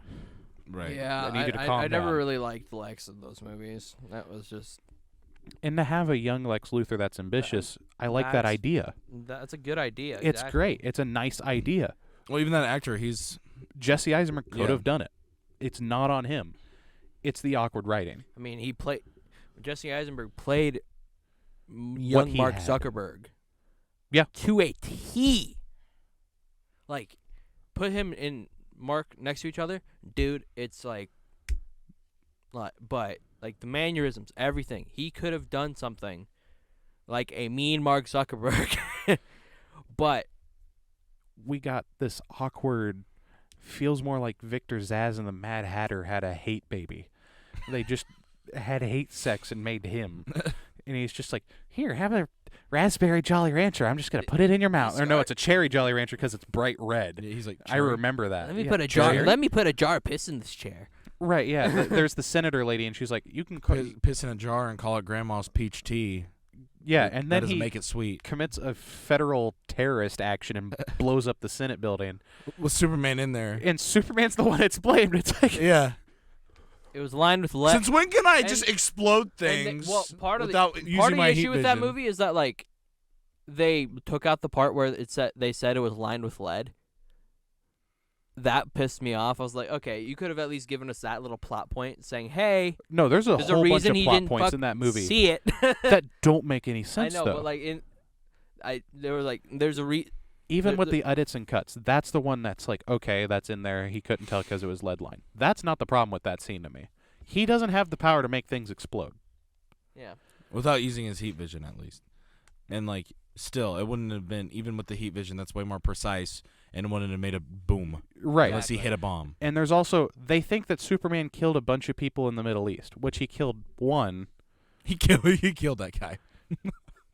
S3: Right.
S2: Yeah,
S1: I need you to calm
S2: I never
S1: down.
S2: really liked Lex in those movies. That was just
S1: And to have a young Lex Luthor that's ambitious, I like that
S2: that's-
S1: idea.
S2: that's a good idea.
S1: It's
S2: exactly.
S1: great. It's a nice idea.
S3: Well, even that actor, he's
S1: Jesse Eisenberg could
S3: Yeah.
S1: have done it. It's not on him. It's the awkward writing.
S2: I mean, Jesse Eisenberg played young
S1: he
S2: Mark
S1: had.
S2: Zuckerberg.
S1: Yeah.
S2: To a T. Like, put him and Mark next to each other, dude. It's like, but like the mannerisms, everything. He could have done something like a mean Mark Zuckerberg, but
S1: We got this awkward, feels more like Victor Zsasz and the Mad Hatter had a hate baby. They just had hate sex and made him. And he's just like, here, have a raspberry Jolly Rancher. I'm just going to put it in your mouth. Or no, it's a cherry Jolly Rancher because it's bright red.
S3: he's like,
S1: I remember that.
S2: let me
S1: Yeah,
S2: put a jar.
S1: cherry.
S2: Let me put a jar of piss in this chair.
S1: Right, yeah. There's the senator lady, and she's like, you can...
S3: piss in a jar and call it Grandma's peach tea.
S1: Yeah,
S3: That
S1: and then
S3: doesn't
S1: he
S3: make it sweet.
S1: commits a federal terrorist action and blows up the Senate building.
S3: With Superman in there.
S1: And Superman's the one that's blamed. It's like...
S3: Yeah.
S2: It was lined with lead.
S3: Since when can I
S2: and-
S3: just explode
S2: And
S3: things
S2: well, part of
S3: without
S2: the
S3: using
S2: part of
S3: my
S2: the
S3: heat
S2: issue with that
S3: vision?
S2: movie is that like they took out the part where they said it was lined with lead. That pissed me off. I was like, okay, you could have at least given us that little plot point, saying, "Hey,
S1: No, there's a
S2: there's
S1: whole
S2: a
S1: bunch
S2: reason
S1: of
S2: he
S1: plot
S2: didn't
S1: points in that movie
S2: see it."
S1: that don't make any
S2: I
S1: sense,
S2: know,
S1: though.
S2: but like there was like there's a
S1: Even with the edits and cuts, that's the one that's like, okay, that's in there. He couldn't tell because it was lead line. That's not the problem with that scene to me. He doesn't have the power to make things explode.
S2: Yeah.
S3: Without using his heat vision, at least. And, like, still, it wouldn't have been, even with the heat vision, that's way more precise, and it wouldn't have made a boom.
S1: Right.
S3: Unless he hit a bomb.
S1: And there's also, they think that Superman killed a bunch of people in the Middle East, which he killed one.
S3: He killed that guy.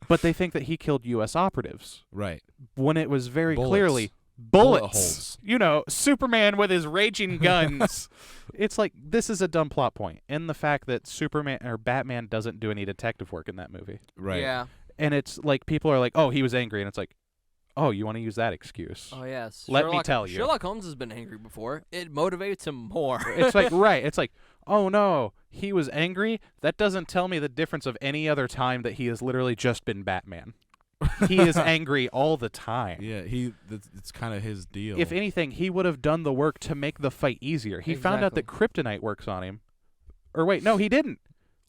S1: But they think that he killed U.S. operatives.
S3: Right.
S1: When it was very
S3: Bullets.
S1: clearly
S3: Bullet
S1: bullets.
S3: holes.
S1: You know, Superman with his raging guns. It's like, this is a dumb plot point. And the fact that Superman or Batman doesn't do any detective work in that movie.
S3: Right.
S2: Yeah.
S1: And it's like, people are like, oh, he was angry. And it's like, oh, you want to use that excuse.
S2: Oh, yes.
S1: Let me tell you.
S2: Sherlock Holmes has been angry before. It motivates him more.
S1: It's like, right. It's like, oh, no, he was angry. That doesn't tell me the difference of any other time that he has literally just been Batman. He is angry all the time.
S3: Yeah, it's kind of his deal.
S1: If anything, he would have done the work to make the fight easier. He found out that kryptonite works on him. Or wait, no, he didn't.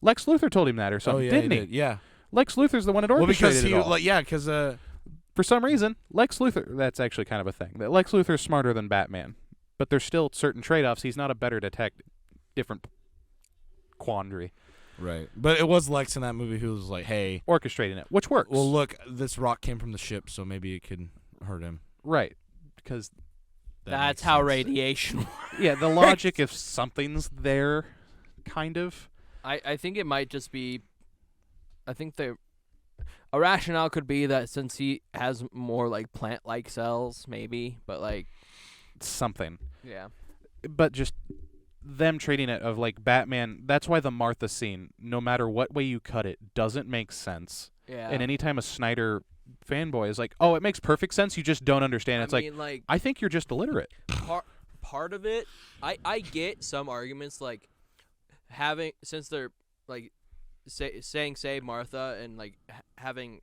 S1: Lex Luthor told him that or something, didn't he?
S3: Did. Yeah.
S1: Lex Luthor's the one that orchestrated it all.
S3: Because
S1: For some reason, Lex Luthor, that's actually kind of a thing. That Lex Luthor's smarter than Batman. But there's still certain trade-offs. He's not a better detective. Different quandary.
S3: Right. But it was Lex in that movie who was like, hey.
S1: Orchestrating it, which works.
S3: Well, look, this rock came from the ship, so maybe it could hurt him.
S1: Right. Because
S2: that's how radiation works.
S1: Yeah, the logic if something's there, kind of.
S2: I think it might just be, I think a rationale could be that since he has more like plant-like cells, maybe, but like
S1: something.
S2: Yeah.
S1: But just them treating it of like Batman, that's why the Martha scene, no matter what way you cut it, doesn't make sense.
S2: Yeah.
S1: And anytime a Snyder fanboy is like, oh, it makes perfect sense, you just don't understand. It's like, I think you're just illiterate.
S2: Part of it, I get some arguments like having, since they're like saying save Martha and like having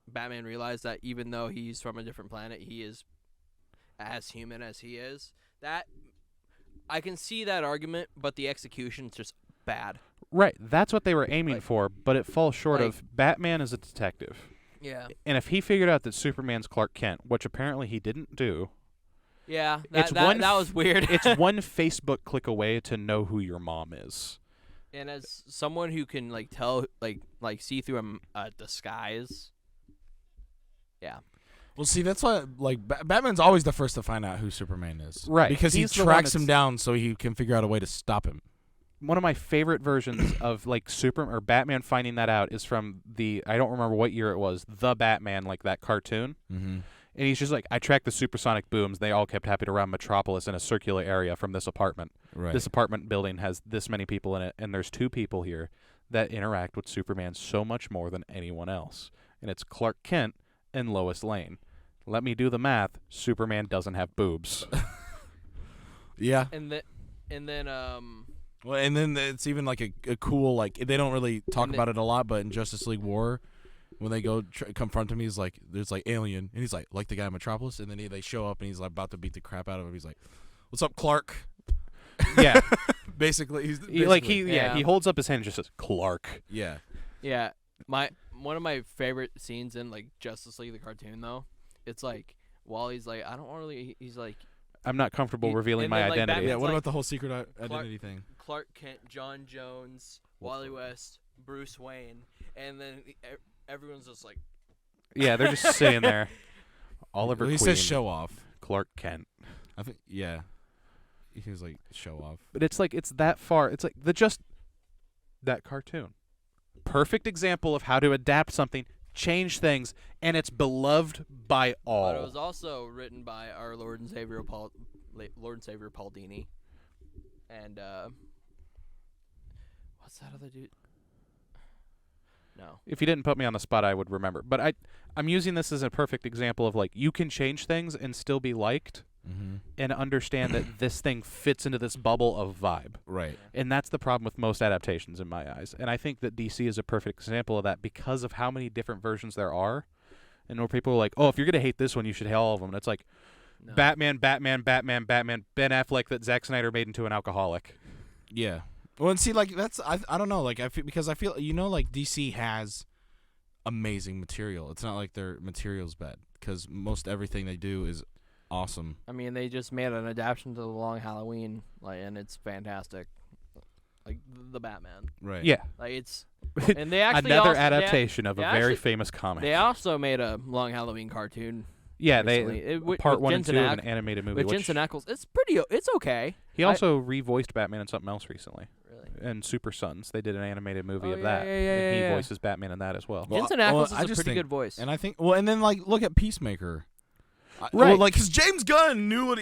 S2: Batman realize that even though he's from a different planet, he is as human as he is. That I can see that argument, but the execution's just bad.
S1: Right, that's what they were aiming for, but it falls short of Batman as a detective.
S2: Yeah.
S1: And if he figured out that Superman's Clark Kent, which apparently he didn't do.
S2: Yeah, that was weird.
S1: It's one Facebook click away to know who your mom is.
S2: And as someone who can like tell, like see through a disguise. Yeah.
S3: Well, see, that's why like Batman's always the first to find out who Superman is,
S1: right?
S3: Because he tracks him down so he can figure out a way to stop him.
S1: One of my favorite versions of like Superman or Batman finding that out is from I don't remember what year it was, The Batman, like that cartoon.
S3: Mm-hmm.
S1: And he's just like, I tracked the supersonic booms. They all kept happening around Metropolis in a circular area from this apartment.
S3: Right.
S1: This apartment building has this many people in it, and there's two people here that interact with Superman so much more than anyone else. And it's Clark Kent and Lois Lane. Let me do the math. Superman doesn't have boobs.
S3: Yeah.
S2: And then
S3: well, and then it's even like a cool, like, they don't really talk about it a lot, but in Justice League War, when they go confront him, he's like, there's like alien, and he's like the guy in Metropolis, and then they show up, and he's like about to beat the crap out of him. He's like, "What's up, Clark?"
S1: Yeah,
S3: basically,
S1: he holds up his hand and just says, "Clark."
S3: Yeah,
S2: yeah. One of my favorite scenes in like Justice League the cartoon though, it's like Wally's like, I don't really. He's like,
S1: I'm not comfortable revealing my identity.
S2: Batman's
S3: yeah. What
S2: like,
S3: about the whole secret identity thing?
S2: Clark Kent, John Jones, Wally West, Bruce Wayne, and then everyone's just like,
S1: yeah, they're just sitting there. Oliver Queen.
S3: He says show off.
S1: Clark Kent.
S3: I think, yeah. He was like, show off.
S1: But it's like, it's that far. It's like that cartoon. Perfect example of how to adapt something, change things, and it's beloved by all.
S2: But it was also written by our Lord and Savior Paul Dini. And what's that other dude? No.
S1: If you didn't put me on the spot, I would remember. But I'm using this as a perfect example of like, you can change things and still be liked, and understand that this thing fits into this bubble of vibe.
S3: Right.
S1: And that's the problem with most adaptations in my eyes. And I think that DC is a perfect example of that because of how many different versions there are. And where people are like, oh, if you're going to hate this one, you should hate all of them. And it's like, no. Batman, Ben Affleck that Zack Snyder made into an alcoholic.
S3: Yeah. Well, and see, like, that's, I don't know, like, because I feel, like, DC has amazing material. It's not like their material's bad, because most everything they do is awesome.
S2: I mean, they just made an adaptation to The Long Halloween, and it's fantastic. Like the Batman.
S3: Right.
S1: Yeah.
S2: Like it's and they actually
S1: Another
S2: also,
S1: adaptation of a
S2: they
S1: very
S2: actually-
S1: famous comic.
S2: They also made a Long Halloween cartoon.
S1: Yeah,
S2: recently.
S1: they
S2: With
S1: part 1 and
S2: Jensen
S1: 2 of
S2: Ack-
S1: an animated movie.
S2: With
S1: Which
S2: Jensen Ackles, it's okay.
S1: he also revoiced Batman in something else recently.
S2: Really.
S1: In Super Sons, they did an animated movie
S2: Oh,
S1: of
S2: yeah,
S1: that.
S2: yeah,
S1: and he
S2: yeah.
S1: voices Batman in that as well.
S3: Well,
S2: Jensen
S3: well,
S2: Ackles
S3: I
S2: is a
S3: just
S2: pretty
S3: think-
S2: good voice.
S3: And I think, well, and then like look at Peacemaker.
S1: Right.
S3: Well, like, because James Gunn knew what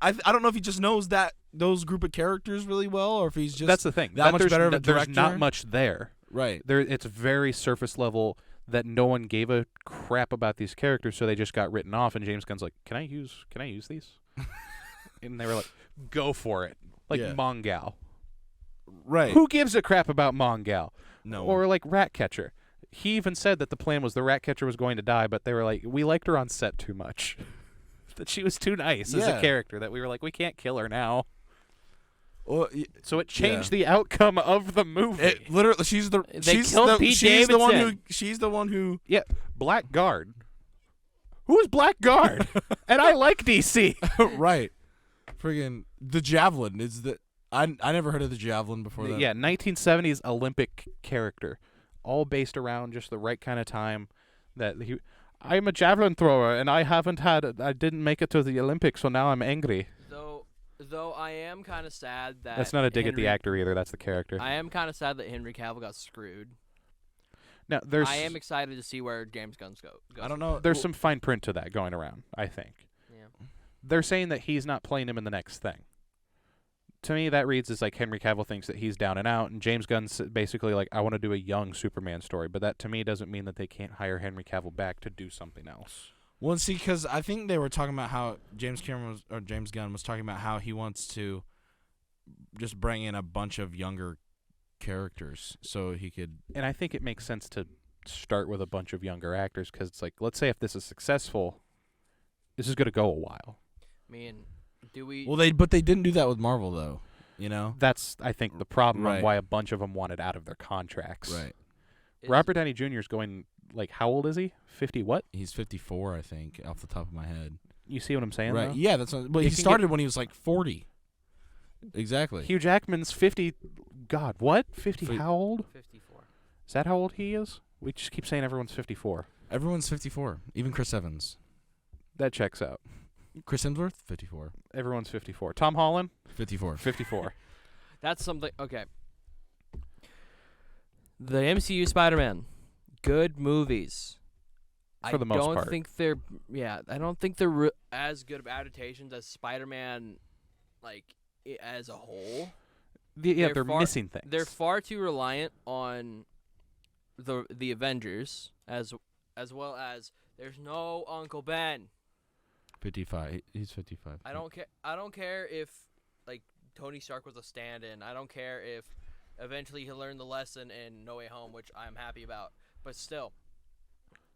S3: I don't know if he just knows those group of characters really well, or if he's just
S1: That's the thing.
S3: that much
S1: there's
S3: better of a
S1: There's
S3: director.
S1: not much there.
S3: Right.
S1: It's very surface level that no one gave a crap about these characters, so they just got written off. And James Gunn's like, "Can I use these?" And they were like, "Go for it!" Like
S3: Yeah.
S1: Mongal.
S3: Right.
S1: Who gives a crap about Mongal?
S3: No.
S1: Or like Ratcatcher. He even said that the plan was the Ratcatcher was going to die, but they were like, we liked her on set too much. That she was too nice as a
S3: Yeah.
S1: character, that we were like, we can't kill her now.
S3: Well,
S1: So it changed the outcome of the movie.
S3: it literally, she's the
S2: Pete
S3: she's the one who
S2: Davidson.
S3: she's the one who
S1: Yeah, Blackguard. Who is Blackguard? And I like DC.
S3: right. Friggin' the Javelin is the I never heard of the Javelin before that.
S1: Yeah, 1970s Olympic character, all based around just the right kind of time. I'm a javelin thrower, and I didn't make it to the Olympics, so now I'm angry.
S2: Though I am kind of sad that
S1: That's not a dig at the
S2: Henry-
S1: actor either. That's the character.
S2: I am kind of sad that Henry Cavill got screwed.
S1: Now there's
S2: I am excited to see where James Gunn's goes.
S3: I don't know.
S1: there's some fine print to that going around. I think
S2: Yeah.
S1: they're saying that he's not playing him in the next thing. To me, that reads as like Henry Cavill thinks that he's down and out, and James Gunn's basically like, I want to do a young Superman story. But that to me doesn't mean that they can't hire Henry Cavill back to do something else.
S3: Well, see, because I think they were talking about how James Gunn was talking about how he wants to just bring in a bunch of younger characters so he could.
S1: And I think it makes sense to start with a bunch of younger actors because it's like, let's say if this is successful, this is going to go a while.
S2: I mean, do we?
S3: Well, they didn't do that with Marvel though. You know.
S1: That's, I think, the problem on
S3: Right.
S1: why a bunch of them wanted out of their contracts.
S3: Right.
S1: Robert Downey Jr. is going, like, how old is he? 50 what?
S3: He's 54, I think, off the top of my head.
S1: You see what I'm saying,
S3: Right.
S1: though?
S3: Yeah, that's. But
S1: You
S3: he
S1: can
S3: started when he was like 40. Exactly.
S1: Hugh Jackman's 50. God, what? 50
S3: Fi-
S1: how old?
S2: 54.
S1: Is that how old he is? We just keep saying everyone's 54.
S3: Everyone's 54. Even Chris Evans.
S1: That checks out.
S3: Chris Hemsworth, 54.
S1: Everyone's 54. Tom Holland,
S3: 54.
S1: 54.
S2: That's something. Okay. The MCU Spider-Man, good movies.
S1: For the most
S2: I don't
S1: part.
S2: think they're. Yeah, I don't think they're as good of adaptations as Spider-Man, like as a whole.
S1: They're
S2: They're far-
S1: missing things.
S2: They're far too reliant on the Avengers as well as there's no Uncle Ben.
S3: 55. He's 55.
S2: I don't care if like Tony Stark was a stand-in. I don't care if eventually he'll learn the lesson in No Way Home, which I'm happy about. But still,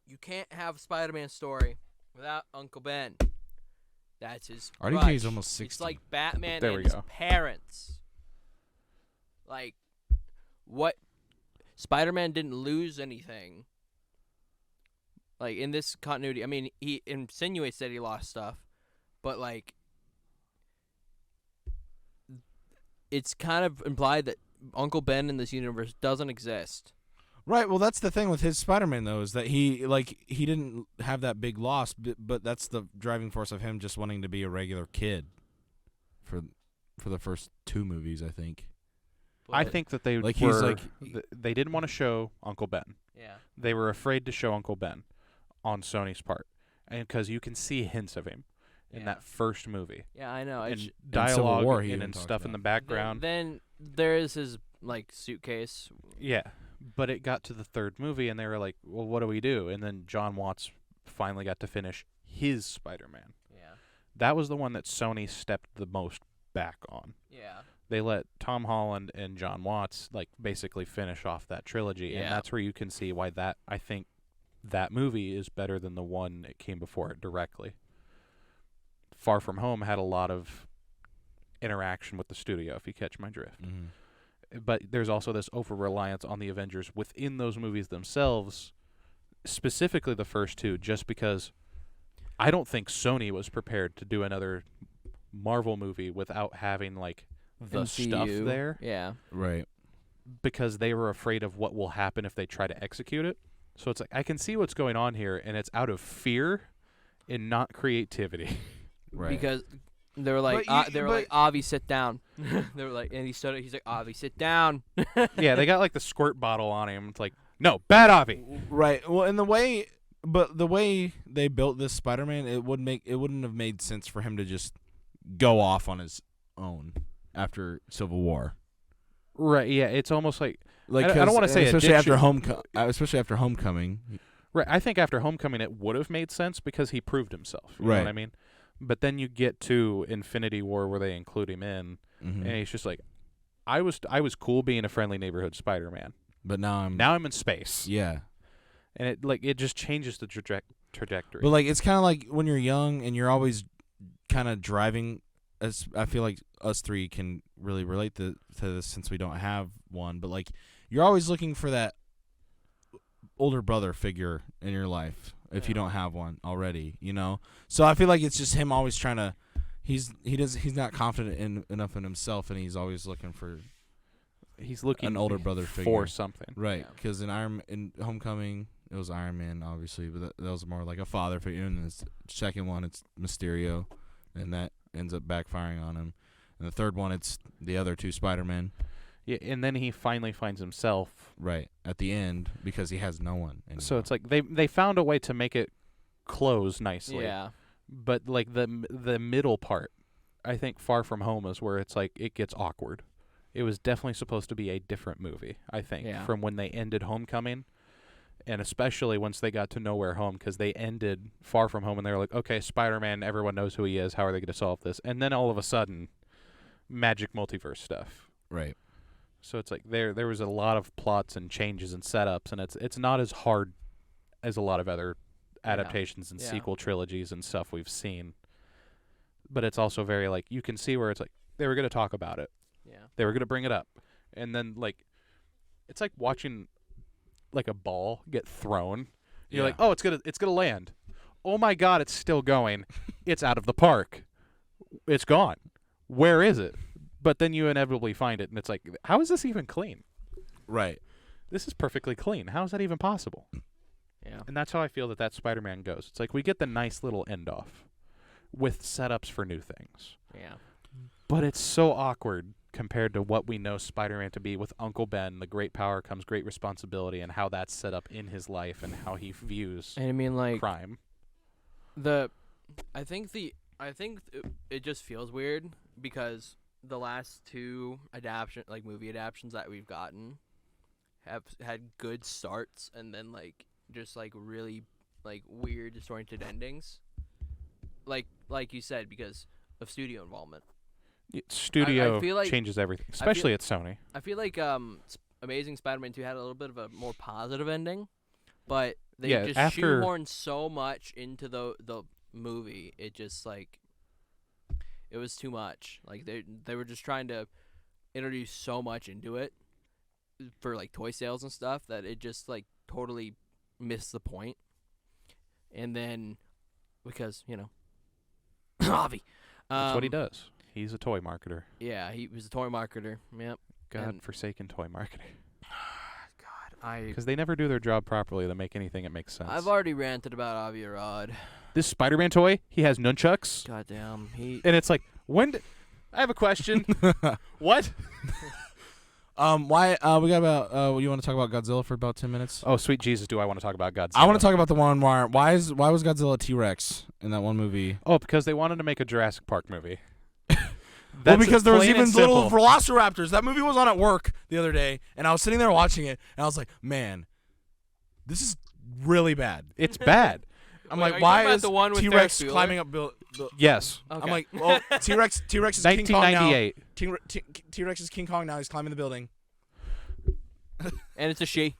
S2: you can't have a Spider-Man story without Uncle Ben. That's his
S3: RDK is
S2: crutch.
S3: almost 60.
S2: It's like Batman
S1: There
S2: and
S1: we
S2: his
S1: go.
S2: parents. Like, what? Spider-Man didn't lose anything. Like, in this continuity, I mean, he insinuates that he lost stuff, but, like, it's kind of implied that Uncle Ben in this universe doesn't exist.
S3: Right. Well, that's the thing with his Spider-Man though, is that he didn't have that big loss, but that's the driving force of him just wanting to be a regular kid. For the first two movies, I think.
S1: I
S2: But-
S1: think that they
S3: Like,
S1: were.
S3: he's like-
S1: They didn't want to show Uncle Ben.
S2: Yeah.
S1: They were afraid to show Uncle Ben on Sony's part, and because you can see hints of him in
S2: Yeah.
S1: that first movie,
S2: Yeah, I know.
S1: and
S2: It's,
S1: dialogue
S3: War, he
S1: and
S3: even talked
S1: stuff in the
S3: about.
S1: background.
S2: Then there is his, like, suitcase.
S1: Yeah, but it got to the third movie, and they were like, "Well, what do we do?" And then John Watts finally got to finish his Spider-Man.
S2: Yeah.
S1: That was the one that Sony stepped the most back on.
S2: Yeah.
S1: They let Tom Holland and John Watts like basically finish off that trilogy, and
S2: Yeah.
S1: that's where you can see why I think that movie is better than the one that came before it directly. Far From Home had a lot of interaction with the studio, if you catch my drift.
S3: Mm-hmm.
S1: But there's also this over-reliance on the Avengers within those movies themselves specifically the first two, just because I don't think Sony was prepared to do another Marvel movie without having like the stuff
S2: MCU.
S1: there,
S2: Yeah.
S3: Right.
S1: because they were afraid of what will happen if they try to execute it. So it's like I can see what's going on here, and it's out of fear and not creativity.
S3: Right.
S2: Because they were like, Avi, sit down. They were like, and he stood. He's like, Avi, sit down.
S1: Yeah, they got like the squirt bottle on him. It's like, no, bad Avi.
S3: Right. Well, and the way they built this Spider-Man, it wouldn't have made sense for him to just go off on his own after Civil War.
S1: Right. Yeah, it's almost like I don't
S3: 'cause-
S1: want to say
S3: especially after
S1: addiction.
S3: especially after Homecoming.
S1: Right. I think after Homecoming it would have made sense because he proved himself. You know
S3: Right.
S1: what I mean? But then you get to Infinity War where they include him in,
S3: Mm-hmm.
S1: and he's just like, I was cool being a friendly neighborhood Spider-Man.
S3: But now
S1: Now I'm in space,
S3: yeah.
S1: and it just changes the trajectory.
S3: But like it's kind of like when you're young and you're always kind of driving. As I feel like us three can really relate to this since we don't have one. But like you're always looking for that older brother figure in your life if you don't have one already, you know. So I feel like it's just him always trying to. He's not confident enough in himself, and he's always looking for
S1: He's looking
S3: an older brother
S1: for
S3: figure.
S1: something.
S3: Right, because in Homecoming it was Iron Man, obviously, but that was more like a father figure. And the second one, it's Mysterio, and that ends up backfiring on him. And the third one, it's the other two Spider-Men.
S1: Yeah, and then he finally finds himself.
S3: Right at the end because he has no one anymore.
S1: So it's like they found a way to make it close nicely.
S2: Yeah.
S1: But like the middle part, I think Far From Home is where it's like it gets awkward. It was definitely supposed to be a different movie, I think,
S2: Yeah.
S1: from when they ended Homecoming, and especially once they got to Nowhere Home, because they ended Far From Home and they were like, okay, Spider-Man, everyone knows who he is. How are they going to solve this? And then all of a sudden, magic multiverse stuff.
S3: right.
S1: So it's like there was a lot of plots and changes and setups, and it's not as hard as a lot of other adaptations and
S2: Yeah.
S1: sequel trilogies and stuff we've seen. But it's also very like you can see where it's like they were going to talk about it.
S2: Yeah.
S1: They were going to bring it up. And then like it's like watching like a ball get thrown. You're like, "Oh, it's going to land." Oh my god, it's still going. It's out of the park. It's gone. Where is it? But then you inevitably find it, and it's like, how is this even clean?
S3: Right.
S1: This is perfectly clean. How is that even possible?
S2: Yeah.
S1: And that's how I feel that Spider-Man goes. It's like we get the nice little end-off with setups for new things.
S2: Yeah.
S1: But it's so awkward compared to what we know Spider-Man to be with Uncle Ben. The great power comes great responsibility, and how that's set up in his life and how he views
S2: And I mean, like
S1: crime.
S2: I think it just feels weird because the last two movie adaptions that we've gotten have had good starts and then like just like really like weird disoriented endings. Like you said, because of studio involvement.
S1: Studio
S2: feel like-
S1: changes everything, especially at Sony.
S2: I feel like Amazing Spider-Man 2 had a little bit of a more positive ending, but they
S1: Yeah,
S2: just
S1: after-
S2: shoehorned so much into the movie. It just like it was too much. Like they were just trying to introduce so much into it for like toy sales and stuff that it just like totally missed the point. And then because, you know, Avi.
S1: That's what he does. He's a toy marketer.
S2: Yeah, he was a toy marketer. Yep.
S1: God-forsaken toy marketing.
S2: God,
S1: Because they never do their job properly to make anything that makes sense.
S2: I've already ranted about Avi Arad.
S1: This Spider-Man toy, he has nunchucks.
S2: Goddamn, he.
S1: And it's like, I have a question. What?
S3: Why we got about you want to talk about Godzilla for about 10 minutes?
S1: Oh, sweet Jesus, do I want to talk about Godzilla?
S3: I want to talk about the one where why was Godzilla T-Rex in that one movie?
S1: Oh, because they wanted to make a Jurassic Park movie.
S3: Well, because there was
S1: plain
S3: even
S1: and
S3: little
S1: simple.
S3: velociraptors. That movie was on at work the other day, and I was sitting there watching it, and I was like, man, this is really bad.
S1: It's bad.
S3: I'm
S2: Wait, are
S3: like,
S2: you
S3: why
S2: talking about
S3: is
S2: the one with
S3: T-Rex
S2: Ferris Bueller?
S3: climbing up?
S1: Yes.
S2: Okay.
S3: I'm like, well, T-Rex is King Kong now.
S1: 1998.
S3: T-Rex is King Kong now. He's climbing the building.
S2: And it's a she.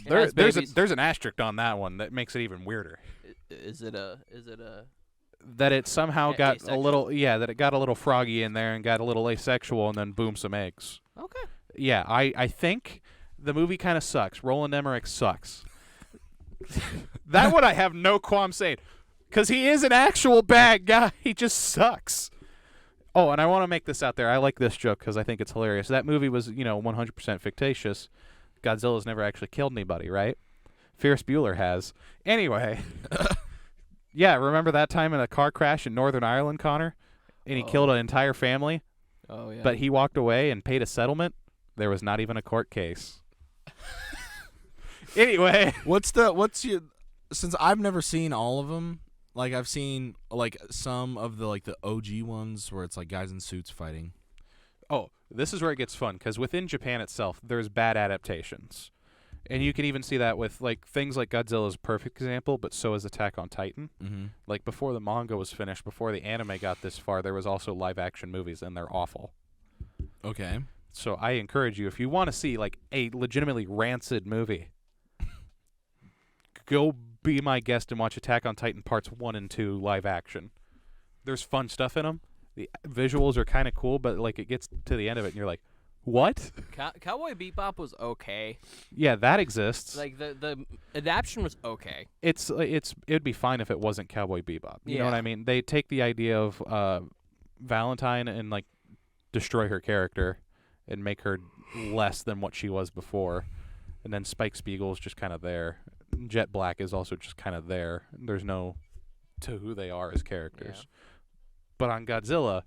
S2: It has
S1: There's
S2: babies.
S1: an asterisk on that one that makes it even weirder.
S2: Is it a?
S1: That it somehow got
S2: Asexual?
S1: that it got a little froggy in there and got a little asexual and then boom, some eggs.
S2: Okay.
S1: Yeah, I think the movie kind of sucks. Roland Emmerich sucks. That one I have no qualm saying, because he is an actual bad guy. He just sucks. Oh, and I want to make this out there. I like this joke because I think it's hilarious. That movie was, 100% fictitious. Godzilla's never actually killed anybody, right? Ferris Bueller has. Anyway, yeah, remember that time in a car crash in Northern Ireland, Connor? And he killed an entire family?
S2: Oh, yeah.
S1: But he walked away and paid a settlement? There was not even a court case. Anyway.
S3: Since I've never seen all of them, like I've seen like some of the like the OG ones where it's like guys in suits fighting.
S1: Oh, this is where it gets fun, because within Japan itself, there's bad adaptations. And you can even see that with like things like Godzilla is a perfect example, but so is Attack on Titan.
S3: Mm-hmm.
S1: Like before the manga was finished, before the anime got this far, there was also live action movies, and they're awful.
S3: Okay.
S1: So I encourage you, if you want to see like a legitimately rancid movie, go be my guest and watch Attack on Titan Parts 1 and 2 live action. There's fun stuff in them. The visuals are kind of cool, but like it gets to the end of it and you're like, what?
S2: Cowboy Bebop was okay.
S1: Yeah, that exists.
S2: Like the adaptation was okay.
S1: It'd be fine if it wasn't Cowboy Bebop. You know what
S2: Yeah.
S1: I mean? They take the idea of Valentine and like destroy her character and make her less than what she was before. And then Spike Spiegel's just kind of there. Jet Black is also just kind of there. There's no to who they are as characters.
S2: Yeah.
S1: But on Godzilla,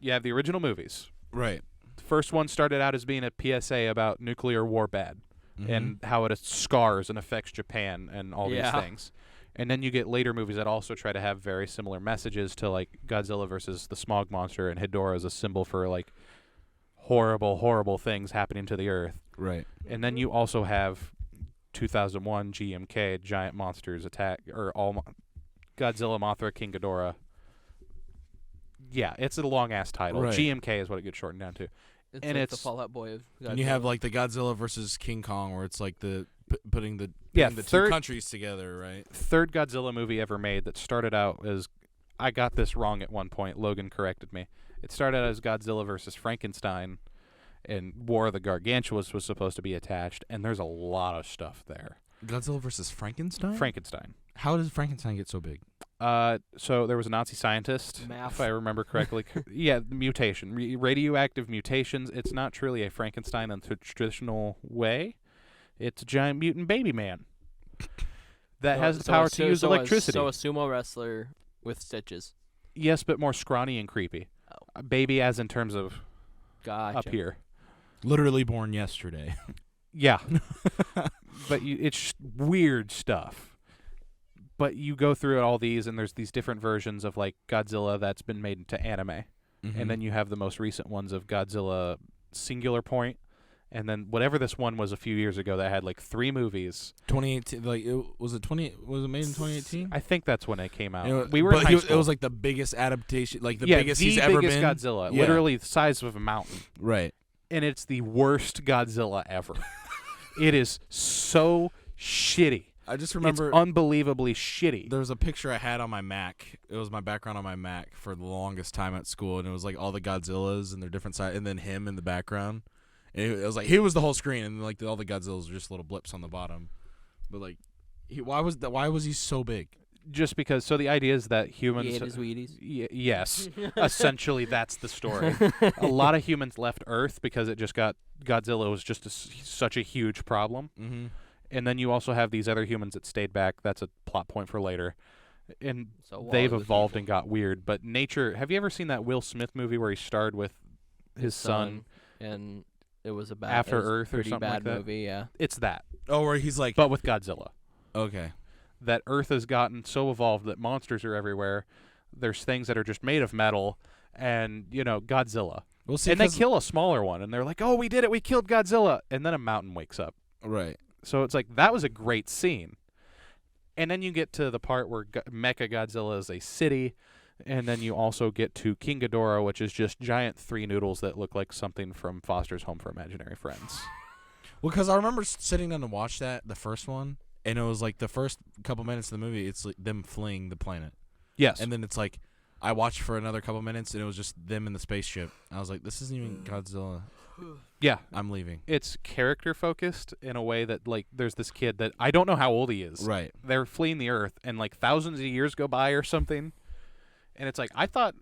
S1: you have the original movies.
S3: Right.
S1: The first one started out as being a PSA about nuclear war bad
S3: Mm-hmm.
S1: and how it scars and affects Japan and all
S2: Yeah.
S1: these things. And then you get later movies that also try to have very similar messages to like Godzilla versus the smog monster and Hedorah as a symbol for like horrible, horrible things happening to the earth.
S3: Right.
S1: And then you also have 2001 GMK, Giant Monsters Attack, or Godzilla, Mothra, King Ghidorah. Yeah, it's a long-ass title.
S3: Right.
S1: GMK is what it gets shortened down to.
S2: It's
S1: And
S2: like
S1: it's-
S2: the Fallout Boy of Godzilla.
S3: And you have like the Godzilla versus King Kong, where it's like putting the two
S1: third-
S3: countries together, right?
S1: Third Godzilla movie ever made that started out as, I got this wrong at one point, Logan corrected me. It started out as Godzilla versus Frankenstein, and War of the Gargantuas was supposed to be attached, and there's a lot of stuff there.
S3: Godzilla versus Frankenstein.
S1: Frankenstein.
S3: How does Frankenstein get so big?
S1: So there was a Nazi scientist,
S2: Math.
S1: if I remember correctly. Yeah, mutation, radioactive mutations. It's not truly a Frankenstein in the traditional way. It's a giant mutant baby man that has the power to use electricity.
S2: So a sumo wrestler with stitches.
S1: Yes, but more scrawny and creepy.
S2: Oh.
S1: Baby, as in terms of
S2: Gotcha.
S1: up here.
S3: Literally born yesterday.
S1: Yeah, but it's weird stuff. But you go through all these, and there's these different versions of like Godzilla that's been made into anime,
S3: Mm-hmm.
S1: and then you have the most recent ones of Godzilla Singular Point, and then whatever this one was a few years ago that had like 3 movies.
S3: 2018, like was it made in 2018?
S1: I think that's when it came out.
S3: You know,
S1: We were in
S3: but
S1: high
S3: it
S1: school.
S3: was like the biggest adaptation, like the
S1: yeah,
S3: biggest
S1: the
S3: he's ever
S1: biggest
S3: been.
S1: Godzilla,
S3: Yeah.
S1: literally the size of a mountain,
S3: Right.
S1: and it's the worst Godzilla ever. It is so shitty.
S3: I just remember
S1: It's unbelievably shitty.
S3: there was a picture I had on my Mac. It was my background on my Mac for the longest time at school, and it was like all the Godzillas and their different sides, and then him in the background. And it was like he was the whole screen, and like all the Godzillas were just little blips on the bottom. But like, why was he so big?
S1: Just because, so the idea is that humans...
S2: He ate his Wheaties.
S1: Yes. Essentially, that's the story. A lot of humans left Earth because it just got... Godzilla was just such a huge problem.
S3: Mm-hmm.
S1: And then you also have these other humans that stayed back. That's a plot point for later. And
S2: So
S1: they've
S2: Wally was
S1: evolved
S2: evil.
S1: and got weird. But nature... Have you ever seen that Will Smith movie where he starred with his son?
S2: And it was a bad
S1: After
S2: it was a
S1: Earth or
S2: pretty
S1: something like
S2: bad
S1: that?
S2: movie. Yeah.
S1: It's that.
S3: Oh, where he's like,
S1: But with Godzilla.
S3: okay,
S1: That Earth has gotten so evolved that monsters are everywhere. There's things that are just made of metal. And, Godzilla.
S3: we'll see.
S1: And they kill a smaller one, and they're like, "Oh, we did it! We killed Godzilla!" And then a mountain wakes up.
S3: right.
S1: So it's like that was a great scene. And then you get to the part where Mecha Godzilla is a city, and then you also get to King Ghidorah, which is just giant 3 noodles that look like something from Foster's Home for Imaginary Friends.
S3: Well, because I remember sitting down to watch the first one, and it was like the first couple minutes of the movie, it's like them fleeing the planet,
S1: Yes.
S3: and then it's like, I watched for another couple minutes, and it was just them in the spaceship. I was like, this isn't even Godzilla.
S1: Yeah.
S3: I'm leaving.
S1: It's character focused in a way that, like, there's this kid that I don't know how old he is.
S3: Right.
S1: They're fleeing the Earth, and, like, thousands of years go by or something. And it's like, I thought,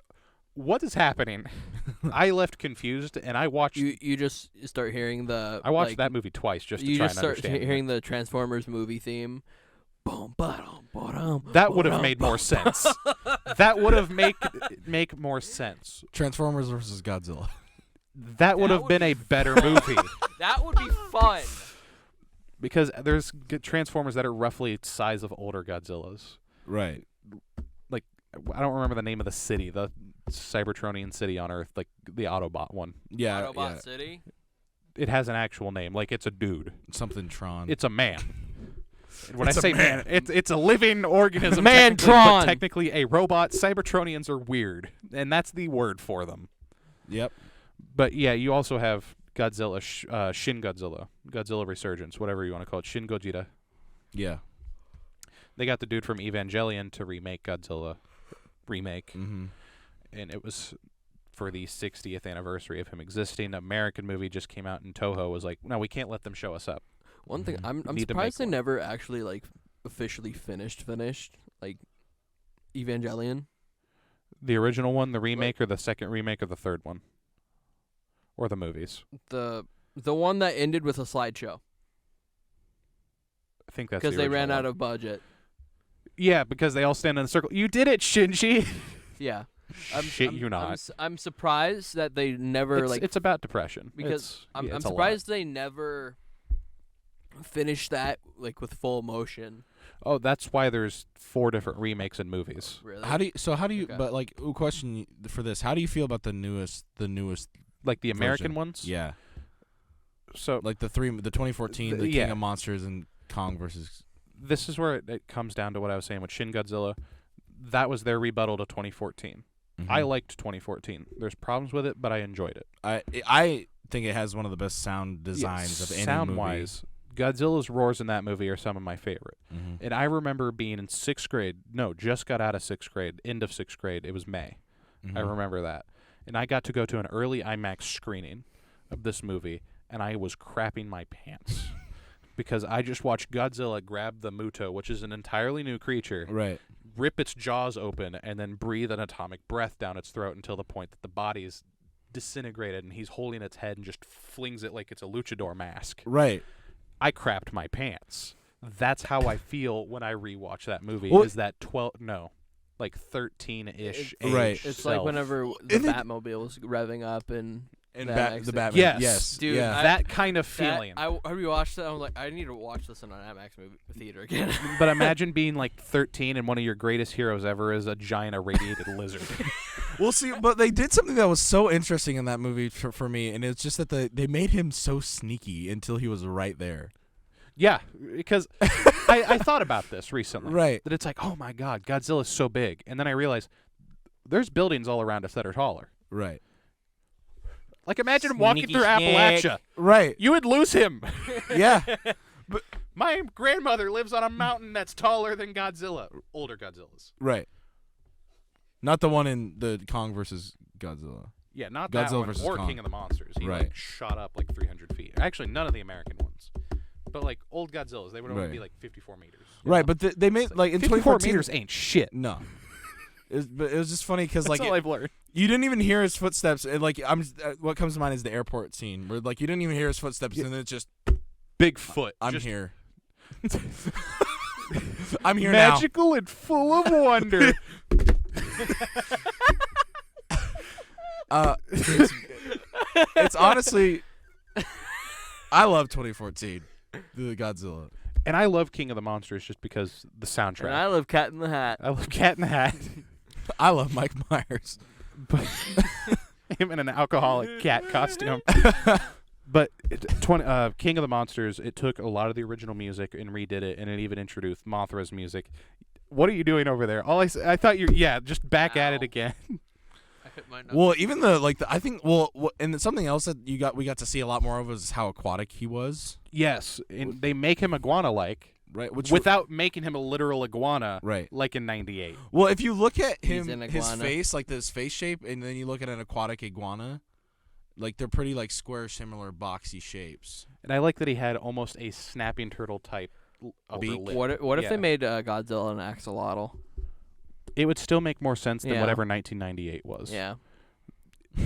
S1: what is happening? I left confused, and I watched...
S2: You just start hearing the...
S1: I watched
S2: like,
S1: that movie twice just to
S2: you
S1: try
S2: just
S1: and
S2: start
S1: understand
S2: hearing
S1: it.
S2: the Transformers movie theme. Boom, ba-dum, ba-dum,
S1: That would have
S2: ba-dum,
S1: made more sense. That would have make more sense.
S3: Transformers versus Godzilla.
S1: That would have been a better movie.
S2: That would be fun.
S1: Because there's Transformers that are roughly the size of older Godzillas.
S3: Right.
S1: Like, I don't remember the name of the city, the Cybertronian city on Earth, like the Autobot one.
S3: Yeah.
S2: Autobot
S3: yeah.
S2: City?
S1: It has an actual name, like it's a dude.
S3: Something Tron.
S1: It's a man. When
S3: It's
S1: I
S3: a
S1: say
S3: man.
S1: it's a living organism.
S2: Man
S1: technically, but
S2: Tron.
S1: technically a robot. Cybertronians are weird, and that's the word for them.
S3: Yep.
S1: But yeah, you also have Godzilla, Shin Godzilla, Godzilla Resurgence, whatever you want to call it, Shin Gojira.
S3: Yeah.
S1: They got the dude from Evangelion to remake Godzilla,
S3: Mm-hmm.
S1: and it was for the 60th anniversary of him existing. An American movie just came out, and Toho was like, "No, we can't let them show us up."
S2: One thing, I'm
S1: Need to
S2: surprised they
S1: make one.
S2: never actually, like, officially finished, like, Evangelion.
S1: The original one, the remake, or the second remake, or the third one, or the movies.
S2: The one that ended with a slideshow.
S1: I think that's
S2: Because
S1: the
S2: they ran
S1: original
S2: out
S1: one.
S2: of budget.
S1: Yeah, because they all stand in a circle. You did it, Shinji.
S2: Yeah.
S1: Shit, you not.
S2: I'm surprised that they never,
S1: It's about depression.
S2: because I'm
S1: it's a lot.
S2: surprised they never finished that, like, with full motion.
S1: Oh, that's why there's 4 different remakes and movies.
S2: Really?
S3: How do you?
S2: Okay.
S3: But like, question for this: how do you feel about the newest?
S1: Like the American
S3: version?
S1: ones.
S3: Yeah.
S1: So
S3: Like the 2014, the
S1: yeah.
S3: King of Monsters and Kong versus.
S1: this is where it comes down to what I was saying with Shin Godzilla. That was their rebuttal to 2014. I liked 2014. There's problems with it, but I enjoyed it.
S3: I think it has one of the best sound designs of any
S1: sound
S3: movie.
S1: wise, Godzilla's roars in that movie are some of my favorite.
S3: Mm-hmm.
S1: And I remember being in 6th grade. No, just got out of 6th grade. End of 6th grade. It was May. I remember that. And I got to go to an early IMAX screening of this movie, and I was crapping my pants. Because I just watched Godzilla grab the Muto, which is an entirely new creature,
S3: Right.
S1: rip its jaws open, and then breathe an atomic breath down its throat until the point that the body's disintegrated, and he's holding its head and just flings it like it's a luchador mask.
S3: Right.
S1: I crapped my pants. That's how I feel when I rewatch that movie.
S3: Well,
S1: is that 13-ish age
S3: Right.
S2: It's
S1: self.
S2: like whenever the Batmobile was revving up and
S3: And
S2: the
S3: the
S2: IMAX
S3: Batman.
S1: Yes.
S3: Yes.
S2: Dude,
S3: Yeah.
S1: that kind of feeling.
S2: I rewatched that. I'm like, I need to watch this in an IMAX movie theater again.
S1: But imagine being like 13 and one of your greatest heroes ever is a giant irradiated lizard.
S3: We'll see, but they did something that was so interesting in that movie for me, and it's just that they made him so sneaky until he was right there.
S1: Yeah, because I thought about this recently.
S3: Right.
S1: That it's like, oh my God, Godzilla's so big. And then I realized there's buildings all around us that are taller.
S3: Right.
S1: Like imagine walking
S2: Sneaky
S1: through
S2: sneak.
S1: Appalachia.
S3: Right.
S1: You would lose him.
S3: Yeah.
S1: My grandmother lives on a mountain that's taller than Godzilla. Older Godzillas.
S3: Right. Not the one in the Kong versus Godzilla.
S1: Yeah, not
S3: Godzilla
S1: that one.
S3: versus
S1: Or
S3: Kong.
S1: King of the Monsters. He
S3: Right.
S1: like shot up like 300 feet. Actually, none of the American ones. But like old Godzillas, they would only
S3: Right.
S1: be like 54 meters.
S3: Right, but they made like in
S1: 54
S3: 2014.
S1: meters ain't shit.
S3: No. But it was just funny because
S1: That's
S3: like
S1: all I've learned.
S3: you didn't even hear his footsteps. And, like what comes to mind is the airport scene where like you didn't even hear his footsteps, and then it's just
S1: Bigfoot.
S3: I'm
S1: just
S3: here. I'm here
S1: magical and full of wonder.
S3: now. It's honestly, I love 2014, the Godzilla.
S1: And I love King of the Monsters just because the soundtrack.
S2: And I love Cat in the Hat.
S1: I love Cat in the Hat.
S3: I love Mike Myers.
S1: But him in an alcoholic cat costume. But King of the Monsters, it took a lot of the original music and redid it, and it even introduced Mothra's music. What are you doing over there? I thought just back at it
S2: Ow.
S1: again.
S2: I hit my
S3: Well, even I think and something else that we got to see a lot more of was how aquatic he was.
S1: Yes, and they make him iguana-like.
S3: right? Which
S1: without making him a literal iguana,
S3: right.
S1: like in '98.
S3: Well, if you look at
S2: He's
S3: him,
S2: an
S3: his
S2: iguana.
S3: face, like this face shape, and then you look at an aquatic iguana, like they're pretty like square, similar, boxy shapes.
S1: And I like that he had almost a snapping turtle type upper
S3: Beak.
S1: lip.
S2: What if
S1: Yeah.
S2: they made Godzilla an axolotl?
S1: It would still make more sense than
S2: Yeah.
S1: whatever 1998 was.
S2: Yeah.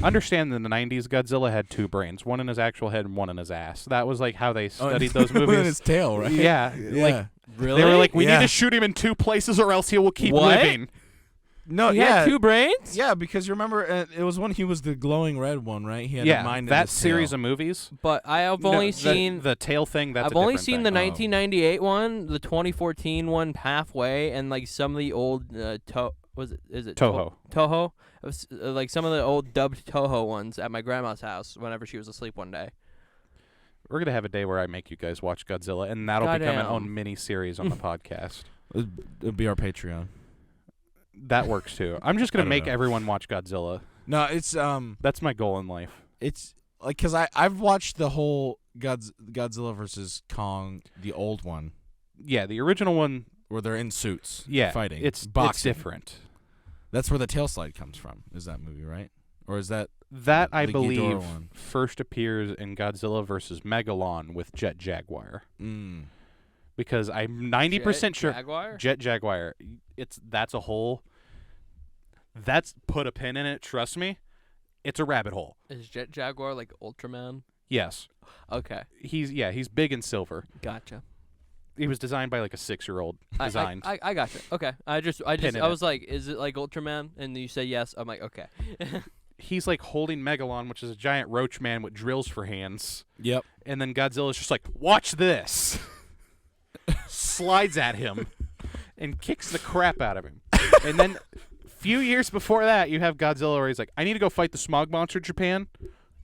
S1: Understand that in the 90s, Godzilla had two brains, one in his actual head and one in his ass. That was like how they studied those movies.
S3: In his tail, right?
S1: Yeah,
S3: Yeah.
S1: like
S2: Really?
S1: they were like, we
S3: Yeah.
S1: need to shoot him in two places or else he will keep
S2: What?
S1: living.
S3: No,
S2: he
S3: yeah.
S2: had two brains?
S3: Yeah, because you remember it was when he was the glowing red one, right? He had a
S1: Yeah,
S3: mind in
S1: that
S3: his
S1: series
S3: tail.
S1: of movies.
S2: But I have only seen
S1: the tail thing. That's
S2: I've
S1: a
S2: only
S1: different
S2: seen
S1: thing.
S2: the
S3: Oh.
S2: 1998 one, the 2014 one halfway, and like some of the old is it
S1: Toho.
S2: Toho? It was, like some of the old dubbed Toho ones at my grandma's house whenever she was asleep one day.
S1: We're gonna have a day where I make you guys watch Godzilla, and that'll become an
S2: Goddamn.
S1: own mini series on the podcast.
S3: It'd be our Patreon.
S1: That works too. I'm just
S3: I
S1: gonna
S3: don't
S1: make
S3: know.
S1: everyone watch Godzilla.
S3: No, it's
S1: That's my goal in life.
S3: it's like because I've watched the whole Godzilla versus Kong, the old one,
S1: Yeah, the original one.
S3: where they're in suits,
S1: Yeah,
S3: fighting.
S1: It's
S3: boxing.
S1: different.
S3: That's where the tail slide comes from. Is that movie right? Or is that
S1: That I
S3: the Ghidorah
S1: believe
S3: one?
S1: first appears in Godzilla versus Megalon with Jet Jaguar, because I'm 90% sure
S2: Jaguar?
S1: Jet Jaguar. That's a hole. That's put a pin in it. Trust me, it's a rabbit hole.
S2: Is Jet Jaguar like Ultraman?
S1: Yes,
S2: Okay,
S1: he's big and silver.
S2: gotcha.
S1: He was designed by like a 6-year-old. Designed.
S2: I gotcha. Okay, I
S1: in
S2: was
S1: it.
S2: like, is it like Ultraman? And you said yes. I'm like, okay.
S1: He's like holding Megalon, which is a giant roach man with drills for hands.
S3: Yep.
S1: And then Godzilla's just like, watch this. Slides at him and kicks the crap out of him. And then a few years before that, you have Godzilla where he's like, I need to go fight the smog monster in Japan.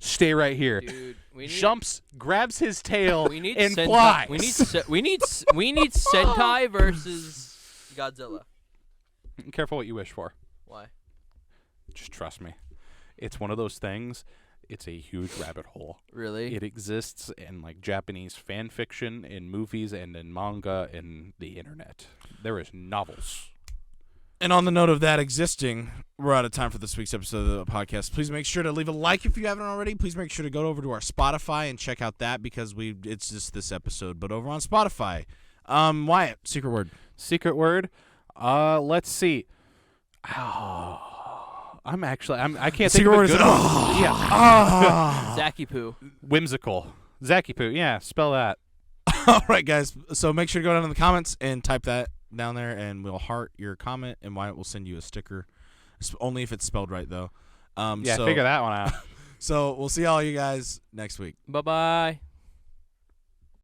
S1: Stay right here.
S2: Dude, we need
S1: Jumps, grabs his tail,
S2: we need
S1: and
S2: Sentai.
S1: flies.
S2: We need Sentai versus Godzilla.
S1: Careful what you wish for.
S2: Why?
S1: Just trust me. It's one of those things. It's a huge rabbit hole.
S2: Really?
S1: It exists in like Japanese fan fiction, in movies, and in manga, and the internet. There is novels.
S3: And on the note of that existing, we're out of time for this week's episode of the podcast. Please make sure to leave a like if you haven't already. Please make sure to go over to our Spotify and check out that because it's just this episode, but over on Spotify. Wyatt, secret word.
S1: Secret word. Let's see. Oh, I can't think
S3: Secret
S1: of a
S3: word is
S1: good one. Yeah.
S2: Zacky Poo.
S1: Whimsical. Zacky Poo. Yeah, spell that.
S3: All right, guys. So make sure to go down in the comments and type that down there, and we'll heart your comment, and Wyatt will send you a sticker. Only if it's spelled right, though.
S1: Yeah,
S3: so,
S1: figure that one out.
S3: So we'll see all you guys next week.
S2: Bye bye.